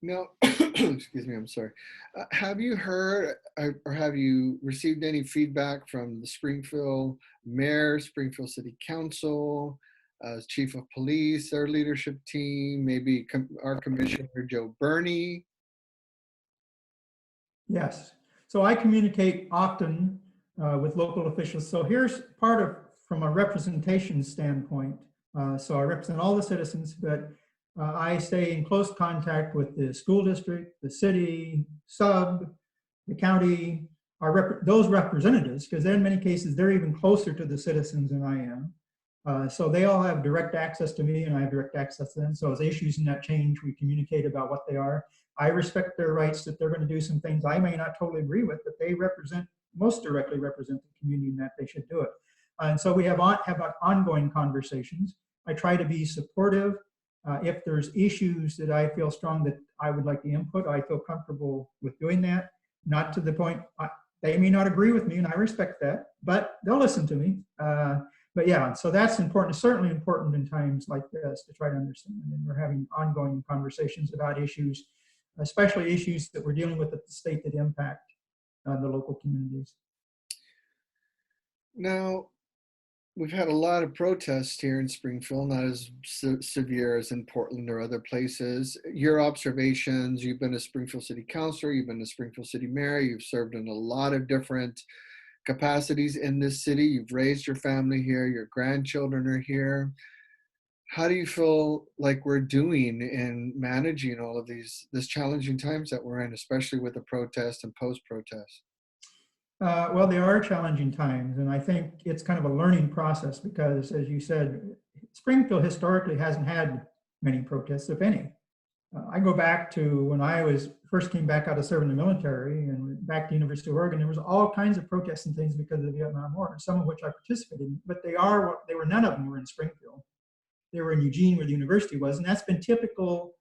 No, excuse me, I'm sorry. Have you heard or have you received any feedback from the Springfield Mayor, Springfield City Council, Chief of Police, their leadership team, maybe our Commissioner Joe Burney? Yes. So I communicate often with local officials. So here's part of, from a representation standpoint. So I represent all the citizens, but I stay in close contact with the school district, the city, sub, the county, those representatives, because in many cases, they're even closer to the citizens than I am. So they all have direct access to me and I have direct access to them. So as issues in that change, we communicate about what they are. I respect their rights that they're going to do some things I may not totally agree with, but they most directly represent the community in that they should do it. And so we have ongoing conversations. I try to be supportive. If there's issues that I feel strong that I would like to input, I feel comfortable with doing that. not to the point, they may not agree with me, and I respect that, but they'll listen to me. But yeah, so that's important. It's certainly important in times like this to try to understand. And we're having ongoing conversations about issues, especially issues that we're dealing with at the state that impact the local communities. Now, we've had a lot of protests here in Springfield, not as severe as in Portland or other places. Your observations, you've been a Springfield City Councilor, you've been a Springfield City Mayor, you've served in a lot of different capacities in this city. You've raised your family here, your grandchildren are here. How do you feel like we're doing in managing all of this challenging times that we're in, especially with the protest and post-protest? Well, they are challenging times, and I think it's kind of a learning process because, as you said, Springfield historically hasn't had many protests, if any. I go back to when I first came back out of serving the military and went back to University of Oregon. There was all kinds of protests and things because of the Vietnam War, some of which I participated in. But none of them were in Springfield. They were in Eugene, where the university was, and that's been typical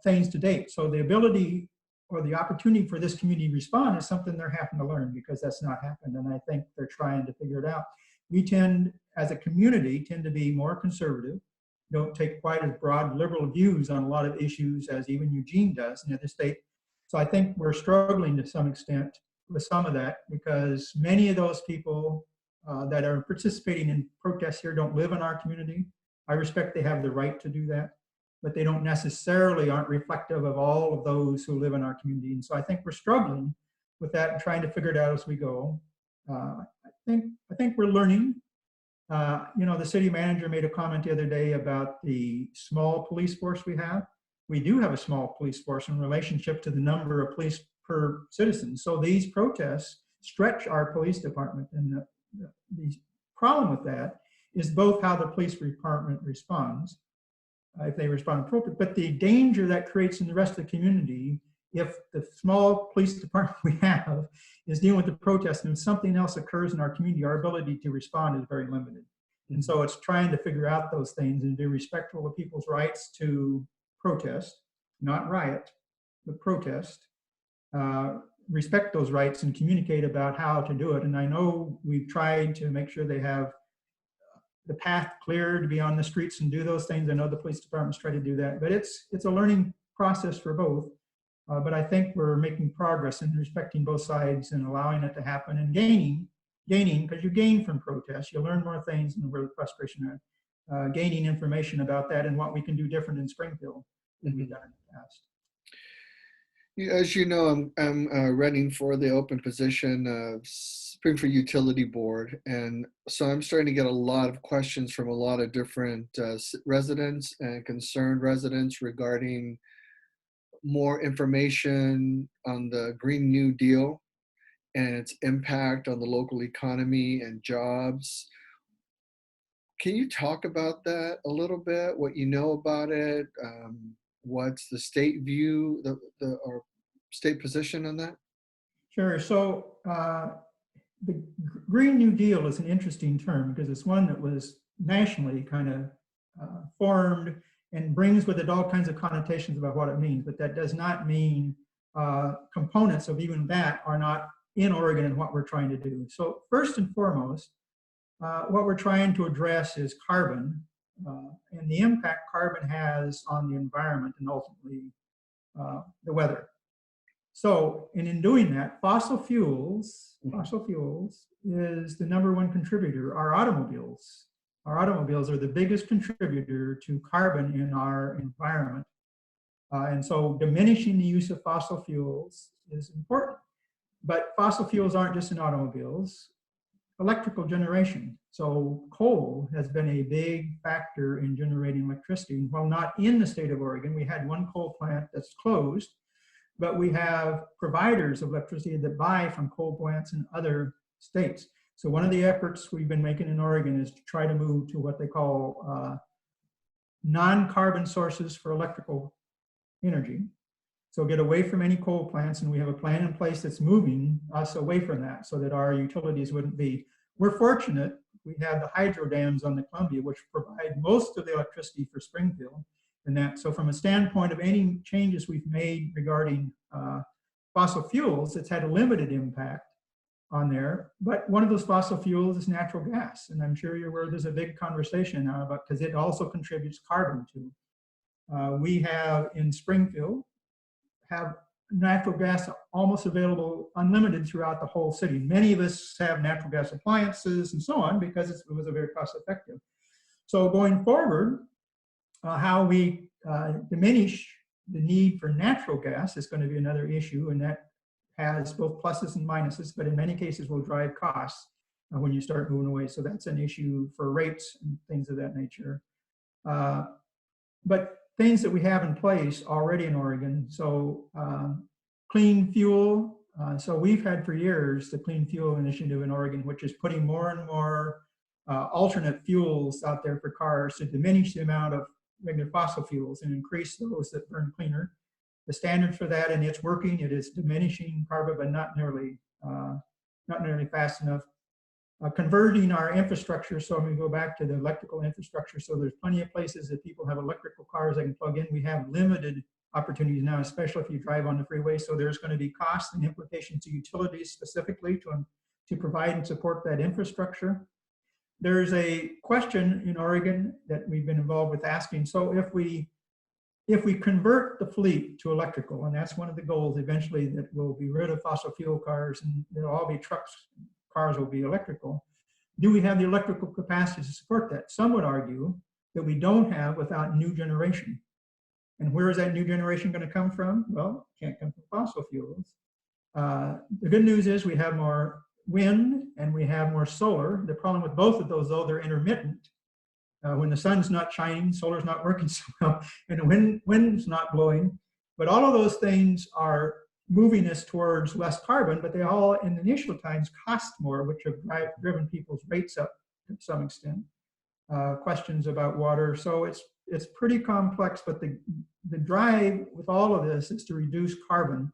things to date. So the ability or the opportunity for this community to respond is something they're having to learn because that's not happened, and I think they're trying to figure it out. We tend, as a community, to be more conservative, don't take quite as broad liberal views on a lot of issues as even Eugene does in the other state. So I think we're struggling to some extent with some of that because many of those people that are participating in protests here don't live in our community. I respect they have the right to do that, but they don't necessarily aren't reflective of all of those who live in our community. And so I think we're struggling with that and trying to figure it out as we go. I think we're learning. The city manager made a comment the other day about the small police force we have. We do have a small police force in relationship to the number of police per citizen. So these protests stretch our police department. And the problem with that is both how the police department responds, if they respond appropriately, but the danger that creates in the rest of the community if the small police department we have is dealing with the protest and if something else occurs in our community, our ability to respond is very limited. And so it's trying to figure out those things and be respectful of people's rights to protest, not riot, but protest, respect those rights and communicate about how to do it. And I know we've tried to make sure they have the path clear to be on the streets and do those things. I know the police departments try to do that, but it's a learning process for both. But I think we're making progress in respecting both sides and allowing it to happen and gaining, because you gain from protests. You learn more things and where the frustration is. Gaining information about that and what we can do different in Springfield than we've done in the past. As you know, I'm running for the open position of Springfield Utility Board, and so I'm starting to get a lot of questions from a lot of different residents and concerned residents regarding more information on the Green New Deal and its impact on the local economy and jobs. Can you talk about that a little bit? What you know about it? What's the state view, or state position on that? Sure. So the Green New Deal is an interesting term because it's one that was nationally kind of formed and brings with it all kinds of connotations about what it means. But that does not mean components of even that are not in Oregon and what we're trying to do. So first and foremost, what we're trying to address is carbon and the impact carbon has on the environment and ultimately the weather. So, and in doing that, fossil fuels is the number one contributor. Our automobiles are the biggest contributor to carbon in our environment. And so diminishing the use of fossil fuels is important. But fossil fuels aren't just in automobiles. Electrical generation. So coal has been a big factor in generating electricity. While not in the state of Oregon, we had one coal plant that's closed, but we have providers of electricity that buy from coal plants in other states. So one of the efforts we've been making in Oregon is to try to move to what they call non-carbon sources for electrical energy. So get away from any coal plants, and we have a plan in place that's moving us away from that so that our utilities wouldn't be. We're fortunate, we have the hydro dams on the Columbia, which provide most of the electricity for Springfield. And that, so from a standpoint of any changes we've made regarding fossil fuels, it's had a limited impact on there. But one of those fossil fuels is natural gas. And I'm sure you're aware there's a big conversation now about, because it also contributes carbon to. We have in Springfield, have natural gas almost available unlimited throughout the whole city. Many of us have natural gas appliances and so on because it was a very cost effective. So going forward, how we diminish the need for natural gas is going to be another issue, and that has both pluses and minuses, but in many cases will drive costs when you start moving away. So that's an issue for rates and things of that nature. But things that we have in place already in Oregon, so clean fuel. So we've had for years the Clean Fuel Initiative in Oregon, which is putting more and more alternate fuels out there for cars to diminish the amount of regular fossil fuels and increase those that burn cleaner. The standard for that, and it's working, it is diminishing carbon, but not nearly fast enough. Converting our infrastructure, so I'm going to go back to the electrical infrastructure. So there's plenty of places that people have electrical cars they can plug in. We have limited opportunities now, especially if you drive on the freeway. So there's going to be costs and implications to utilities specifically to provide and support that infrastructure. There's a question in Oregon that we've been involved with asking. So if we convert the fleet to electrical, and that's one of the goals eventually, that we'll be rid of fossil fuel cars and they'll all be trucks, cars will be electrical. Do we have the electrical capacity to support that? Some would argue that we don't have without new generation. And where is that new generation going to come from? Well, it can't come from fossil fuels. The good news is we have more wind and we have more solar. The problem with both of those, though, they're intermittent. When the sun's not shining, solar's not working so well, and the wind's not blowing. But all of those things are moving us towards less carbon, but they all in the initial times cost more, which have driven people's rates up to some extent. Questions about water. So it's pretty complex, but the drive with all of this is to reduce carbon,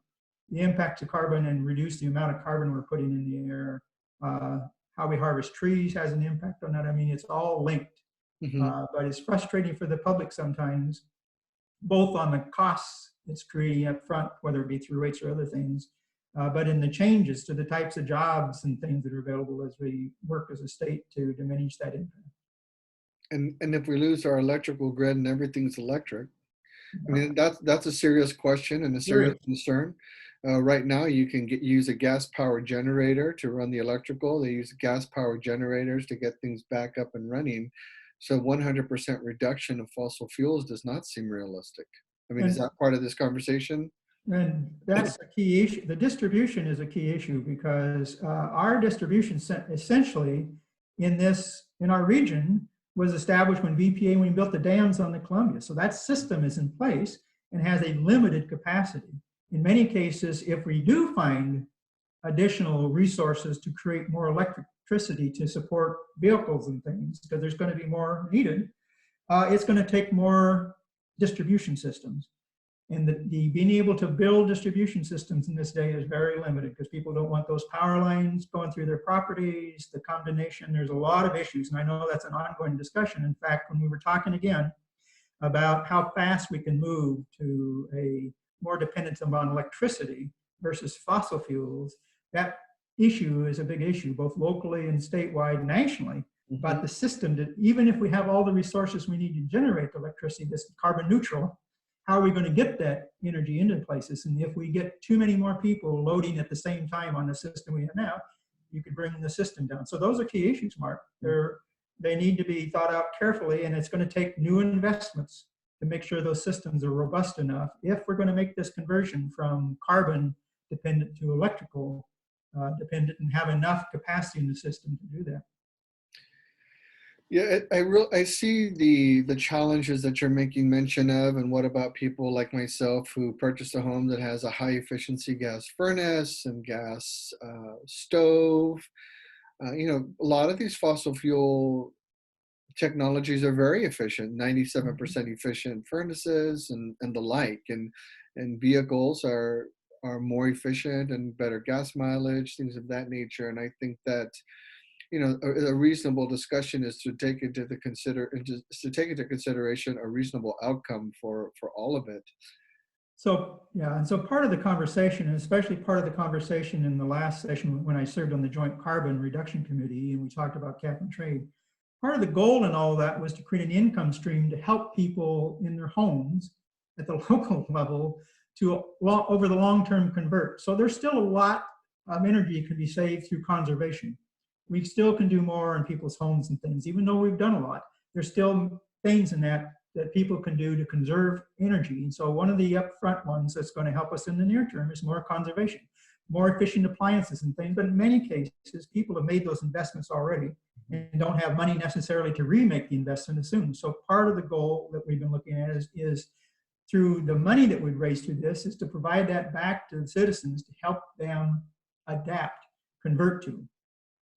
the impact of carbon, and reduce the amount of carbon we're putting in the air. How we harvest trees has an impact on that. I mean, it's all linked. But it's frustrating for the public sometimes, both on the costs it's creating up front, whether it be through rates or other things, but in the changes to the types of jobs and things that are available as we work as a state to diminish that impact. And if we lose our electrical grid and everything's electric, I mean, that's a serious question and a serious concern. Right now, you can use a gas-powered generator to run the electrical. They use gas-powered generators to get things back up and running. So 100% reduction of fossil fuels does not seem realistic. I mean, is that part of this conversation? And that's a key issue. The distribution is a key issue because our distribution essentially in our region was established when when we built the dams on the Columbia. So that system is in place and has a limited capacity. In many cases, if we do find additional resources to create more electricity to support vehicles and things, because there's going to be more needed, it's going to take more distribution systems. And the being able to build distribution systems in this day is very limited because people don't want those power lines going through their properties, the condemnation. There's a lot of issues, and I know that's an ongoing discussion. In fact, when we were talking again about how fast we can move to a more dependence on electricity versus fossil fuels, that issue is a big issue, both locally and statewide, nationally, about the system that even if we have all the resources we need to generate the electricity, this carbon neutral, how are we going to get that energy into places? And if we get too many more people loading at the same time on the system we have now, you could bring the system down. So those are key issues, Mark. They need to be thought out carefully, and it's going to take new investments to make sure those systems are robust enough if we're going to make this conversion from carbon dependent to electrical dependent and have enough capacity in the system to do that. Yeah, I see the challenges that you're making mention of, and what about people like myself who purchased a home that has a high efficiency gas furnace and gas stove? A lot of these fossil fuel technologies are very efficient, 97% efficient furnaces and the like, and vehicles are more efficient and better gas mileage, things of that nature. And I think that a reasonable discussion is to take into consideration a reasonable outcome for all of it. So, yeah, and so part of the conversation, and especially part of the conversation in the last session when I served on the Joint Carbon Reduction Committee and we talked about cap and trade, part of the goal in all that was to create an income stream to help people in their homes at the local level to over the long term convert. So there's still a lot of energy can be saved through conservation. We still can do more in people's homes and things, even though we've done a lot. There's still things in that people can do to conserve energy. And so one of the upfront ones that's going to help us in the near term is more conservation, more efficient appliances and things. But in many cases, people have made those investments already and don't have money necessarily to remake the investment as soon. So part of the goal that we've been looking at is through the money that we'd raise through this is to provide that back to the citizens to help them adapt, convert to.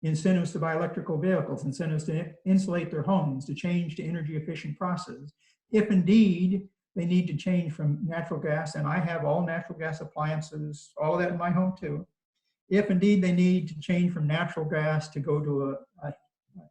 Incentives to buy electrical vehicles, incentives to insulate their homes, to change to energy efficient processes. If indeed they need to change from natural gas, and I have all natural gas appliances, all of that in my home too. If indeed they need to change from natural gas to go to a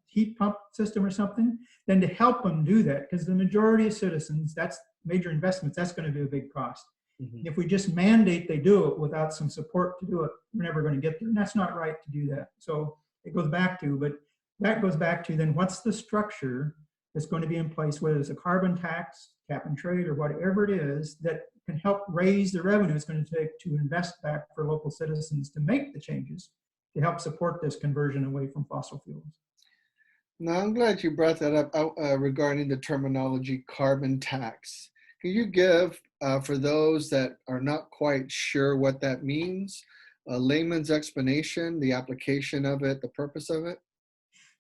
heat pump system or something, then to help them do that, because the majority of citizens, that's major investments, that's going to be a big cost. Mm-hmm. If we just mandate they do it without some support to do it, we're never going to get there. And that's not right to do that. So it goes back to, but that goes back to then what's the structure that's going to be in place, whether it's a carbon tax, cap and trade, or whatever it is that can help raise the revenue it's going to take to invest back for local citizens to make the changes to help support this conversion away from fossil fuels. Now, I'm glad you brought that up regarding the terminology carbon tax. Can you give, for those that are not quite sure what that means, a layman's explanation, the application of it, the purpose of it?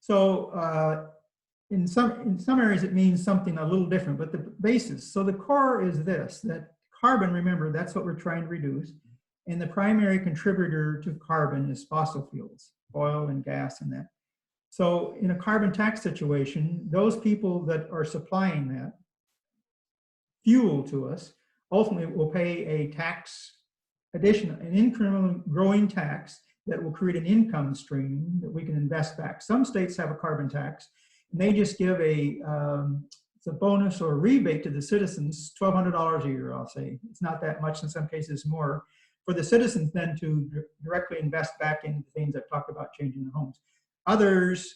So in some areas it means something a little different, but the basis, so the core is this, that carbon, remember, that's what we're trying to reduce. And the primary contributor to carbon is fossil fuels, oil and gas and that. So in a carbon tax situation, those people that are supplying that fuel to us ultimately will pay a tax addition, an incremental growing tax that will create an income stream that we can invest back. Some states have a carbon tax, and they just give it's a bonus or a rebate to the citizens, $1,200 a year, I'll say. It's not that much, in some cases more, for the citizens then to directly invest back into things I've talked about, changing the homes. Others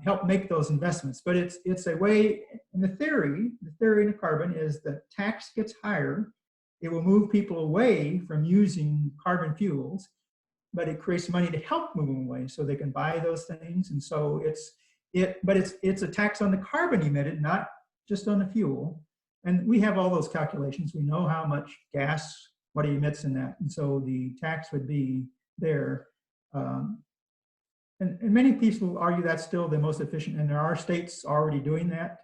help make those investments, but it's a way, and the theory in the carbon is that tax gets higher, it will move people away from using carbon fuels, but it creates money to help move them away so they can buy those things. And so it's a tax on the carbon emitted, not just on the fuel. And we have all those calculations. We know how much gas, what it emits in that. And so the tax would be there. And many people argue that's still the most efficient. And there are states already doing that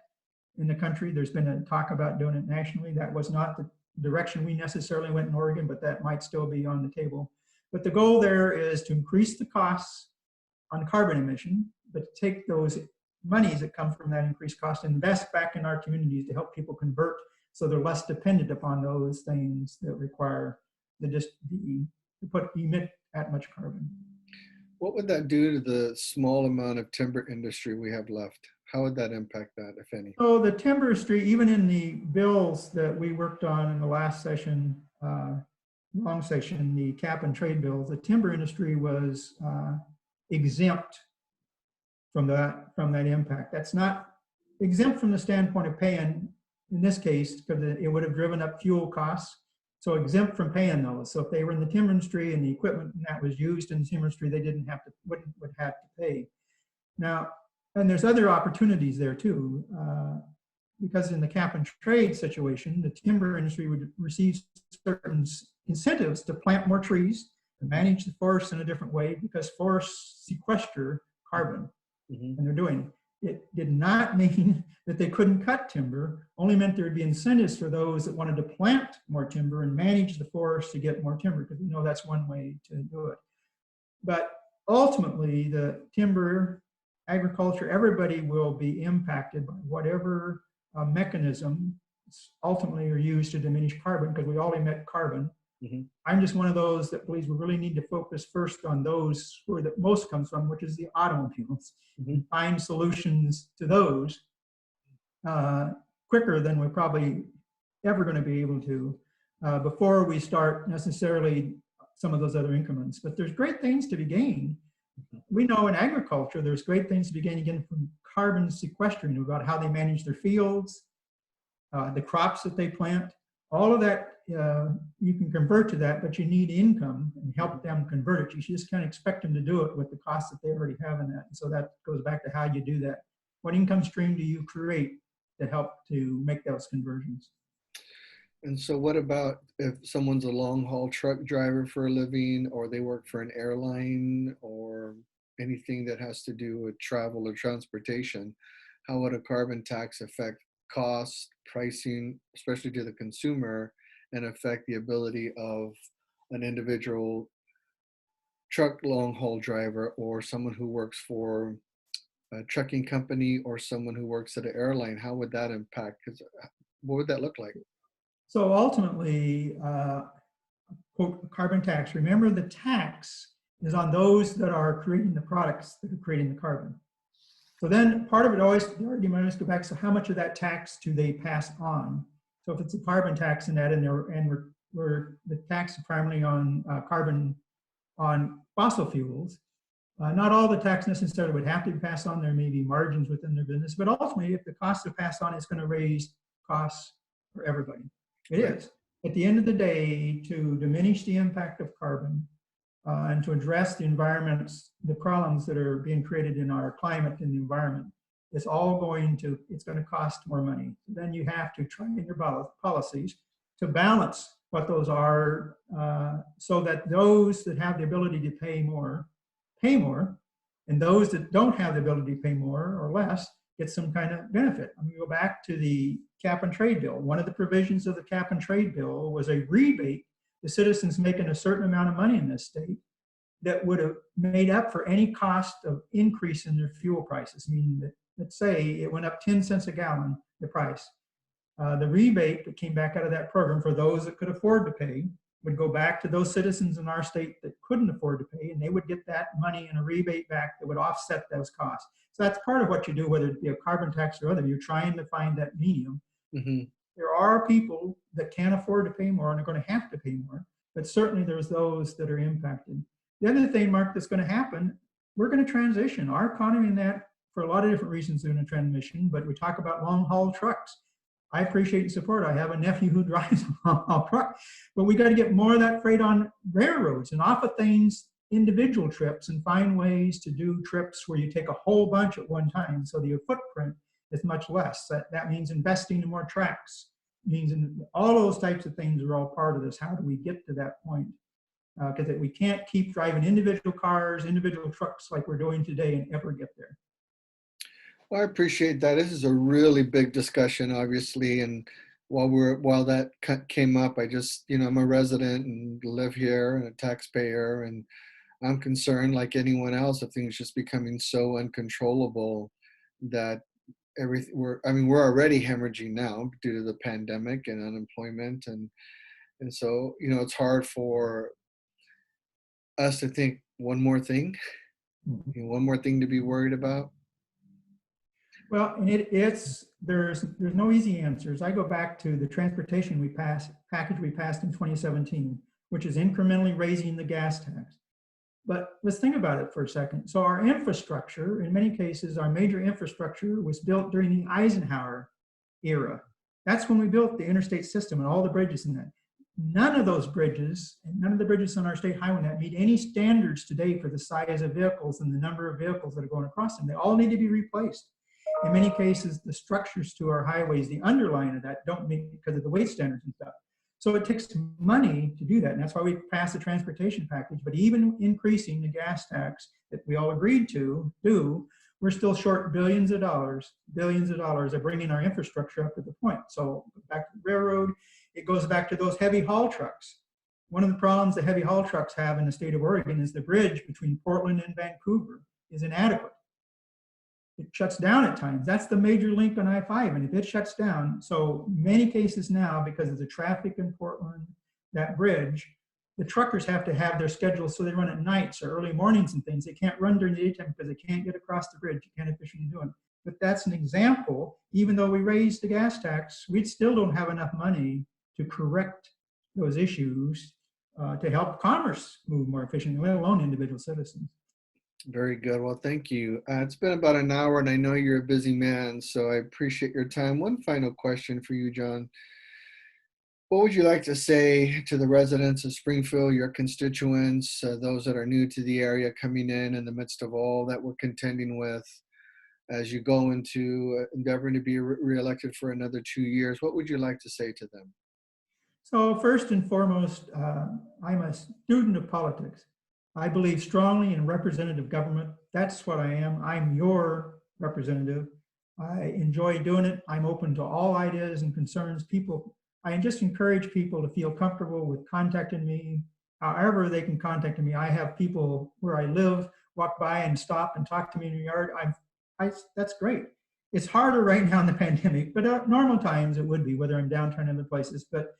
in the country. There's been a talk about doing it nationally. That was not the direction we necessarily went in Oregon, but that might still be on the table. But the goal there is to increase the costs on carbon emission, but to take those monies that come from that increased cost and invest back in our communities to help people convert so they're less dependent upon those things that require emit that much carbon. What would that do to the small amount of timber industry we have left? How would that impact that, if any? So the timber industry, even in the bills that we worked on in the last session, long session, the cap and trade bills, the timber industry was exempt from that impact. That's not exempt from the standpoint of paying, in this case, because it would have driven up fuel costs. So exempt from paying those. So if they were in the timber industry and the equipment that was used in the timber industry, they would have to pay. Now, and there's other opportunities there too, because in the cap and trade situation, the timber industry would receive certain incentives to plant more trees, to manage the forests in a different way, because forests sequester carbon, and they're doing it. It did not mean that they couldn't cut timber, only meant there would be incentives for those that wanted to plant more timber and manage the forest to get more timber, because we know that's one way to do it. But ultimately, the timber, agriculture, everybody will be impacted by whatever mechanism ultimately are used to diminish carbon, because we all emit carbon. I'm just one of those that believes we really need to focus first on those where the most comes from, which is the automobiles, and find solutions to those quicker than we're probably ever going to be able to. before we start necessarily some of those other increments. But there's great things to be gained. We know in agriculture, there's great things to be gained again from carbon sequestering, about how they manage their fields, the crops that they plant. All of that, you can convert to that, but you need income and help them convert it. You just can't expect them to do it with the costs that they already have in that. And so that goes back to how you do that. What income stream do you create to help to make those conversions? And so what about if someone's a long haul truck driver for a living, or they work for an airline, or anything that has to do with travel or transportation? How would a carbon tax affect cost, pricing, especially to the consumer, and affect the ability of an individual truck long haul driver, or someone who works for a trucking company, or someone who works at an airline? How would that impact? 'Cause what would that look like? So ultimately, quote, carbon tax, remember the tax is on those that are creating the products that are creating the carbon. So then part of it always, the argument always go back, so how much of that tax do they pass on? So if it's a carbon tax in that, and we're the tax is primarily on carbon on fossil fuels, not all the tax necessarily would have to be passed on. There may be margins within their business, but ultimately, if the cost of pass on is going to raise costs for everybody. It Right. is. At the end of the day, to diminish the impact of carbon and to address the environments, the problems that are being created in our climate and the environment, it's going to cost more money. Then you have to try in your policies to balance what those are, so that those that have the ability to pay more, and those that don't have the ability to pay more or less get some kind of benefit. I'm going to go back to the cap and trade bill. One of the provisions of the cap and trade bill was a rebate to citizens making a certain amount of money in this state that would have made up for any cost of increase in their fuel prices. Meaning that, let's say it went up 10 cents a gallon, the price. The rebate that came back out of that program for those that could afford to pay would go back to those citizens in our state that couldn't afford to pay, and they would get that money in a rebate back that would offset those costs. So that's part of what you do, whether it be a carbon tax or other. You're trying to find that medium. Hmm. There are people that can't afford to pay more and are going to have to pay more, but certainly there's those that are impacted. The other thing, Mark, that's going to happen, we're going to transition our economy in that for a lot of different reasons doing a transition, but we talk about long haul trucks. I appreciate your support. I have a nephew who drives a truck, but we got to get more of that freight on railroads and off of things, individual trips, and find ways to do trips where you take a whole bunch at one time. So the footprint is much less. That means investing in more tracks, means in all those types of things are all part of this. How do we get to that point? Because we can't keep driving individual cars, individual trucks like we're doing today and ever get there. Well, I appreciate that. This is a really big discussion, obviously, and while that came up, I just, I'm a resident and live here and a taxpayer, and I'm concerned, like anyone else, of things just becoming so uncontrollable that everything we're already hemorrhaging now due to the pandemic and unemployment, and so it's hard for us to think one more thing, one more thing to be worried about. Well, and there's no easy answers. I go back to the transportation package we passed in 2017, which is incrementally raising the gas tax. But let's think about it for a second. So our infrastructure, in many cases, our major infrastructure was built during the Eisenhower era. That's when we built the interstate system and all the bridges in that. None of those bridges, and none of the bridges on our state highway net meet any standards today for the size of vehicles and the number of vehicles that are going across them. They all need to be replaced. In many cases, the structures to our highways, the underline of that, don't meet because of the weight standards and stuff. So it takes money to do that. And that's why we passed the transportation package. But even increasing the gas tax that we all agreed to do, we're still short billions of dollars of bringing our infrastructure up to the point. So back to the railroad, it goes back to those heavy haul trucks. One of the problems the heavy haul trucks have in the state of Oregon is the bridge between Portland and Vancouver is inadequate. It shuts down at times. That's the major link on I-5. And if it shuts down, so many cases now, because of the traffic in Portland, that bridge, the truckers have to have their schedules so they run at nights or early mornings and things. They can't run during the daytime because they can't get across the bridge. You can't efficiently do it. But that's an example. Even though we raised the gas tax, we still don't have enough money to correct those issues to help commerce move more efficiently, let alone individual citizens. Very good. Well, thank you. It's been about an hour, and I know you're a busy man, so I appreciate your time. One final question for you, John. What would you like to say to the residents of Springfield, your constituents, those that are new to the area coming in the midst of all that we're contending with as you go into endeavoring to be reelected for another 2 years? What would you like to say to them? So first and foremost, I'm a student of politics. I believe strongly in representative government. That's what I am. I'm your representative. I enjoy doing it. I'm open to all ideas and concerns. I just encourage people to feel comfortable with contacting me. However they can contact me. I have people where I live walk by and stop and talk to me in the yard. That's great. It's harder right now in the pandemic, but at normal times it would be, whether I'm downtown in other places. But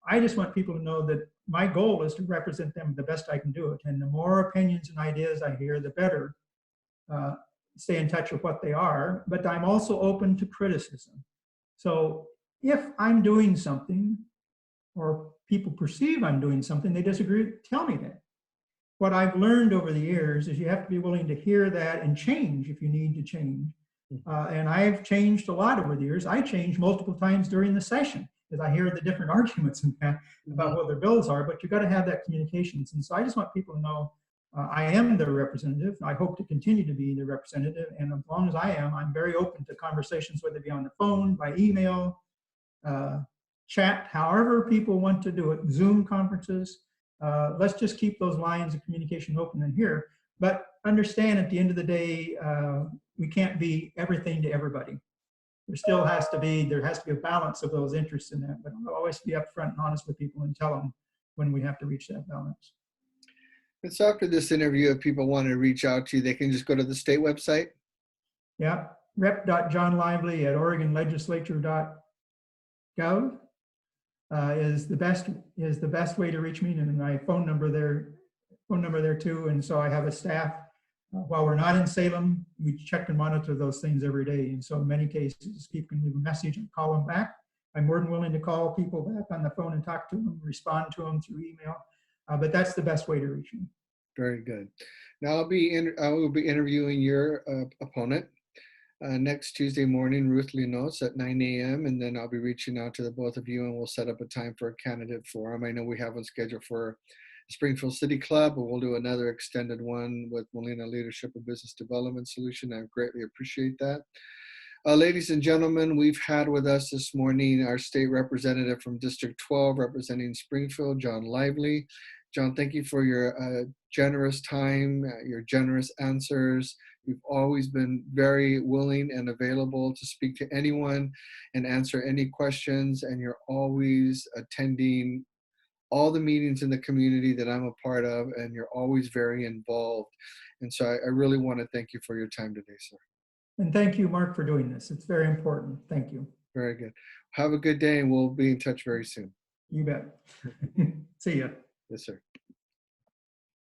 I just want people to know that my goal is to represent them the best I can do it. And the more opinions and ideas I hear, the better. Stay in touch with what they are, but I'm also open to criticism. So if I'm doing something or people perceive I'm doing something, they disagree, tell me that. What I've learned over the years is you have to be willing to hear that and change if you need to change. And I've changed a lot over the years. I changed multiple times during the session as I hear the different arguments about what their bills are, but you've got to have that communications. And so I just want people to know I am their representative. I hope to continue to be their representative. And as long as I am, I'm very open to conversations, whether it be on the phone, by email, chat, however people want to do it, Zoom conferences. Let's just keep those lines of communication open in here. But understand at the end of the day, we can't be everything to everybody. There has to be a balance of those interests in that, but I'll always be upfront and honest with people and tell them when we have to reach that balance. And so after this interview, if people want to reach out to you, they can just go to the state website? Yeah, rep.johnlively@oregonlegislature.gov is the best way to reach me, and my phone number there too. And so I have a staff. While we're not in Salem, we check and monitor those things every day. And so in many cases, people can leave a message and call them back. I'm more than willing to call people back on the phone and talk to them, respond to them through email. But that's the best way to reach me. Very good. Now I will be interviewing your opponent next Tuesday morning, Ruth Linos at 9 a.m. And then I'll be reaching out to the both of you, and we'll set up a time for a candidate forum. I know we have one scheduled for Springfield City Club, but we'll do another extended one with Molina Leadership and Business Development Solution. I greatly appreciate that. Ladies and gentlemen, we've had with us this morning our state representative from District 12 representing Springfield, John Lively. John, thank you for your generous time, your generous answers. You've always been very willing and available to speak to anyone and answer any questions, and you're always attending all the meetings in the community that I'm a part of, and you're always very involved. And so I really want to thank you for your time today, sir. And thank you, Mark, for doing this. It's very important. Thank you. Very good. Have a good day, and we'll be in touch very soon. You bet. See ya. Yes, sir.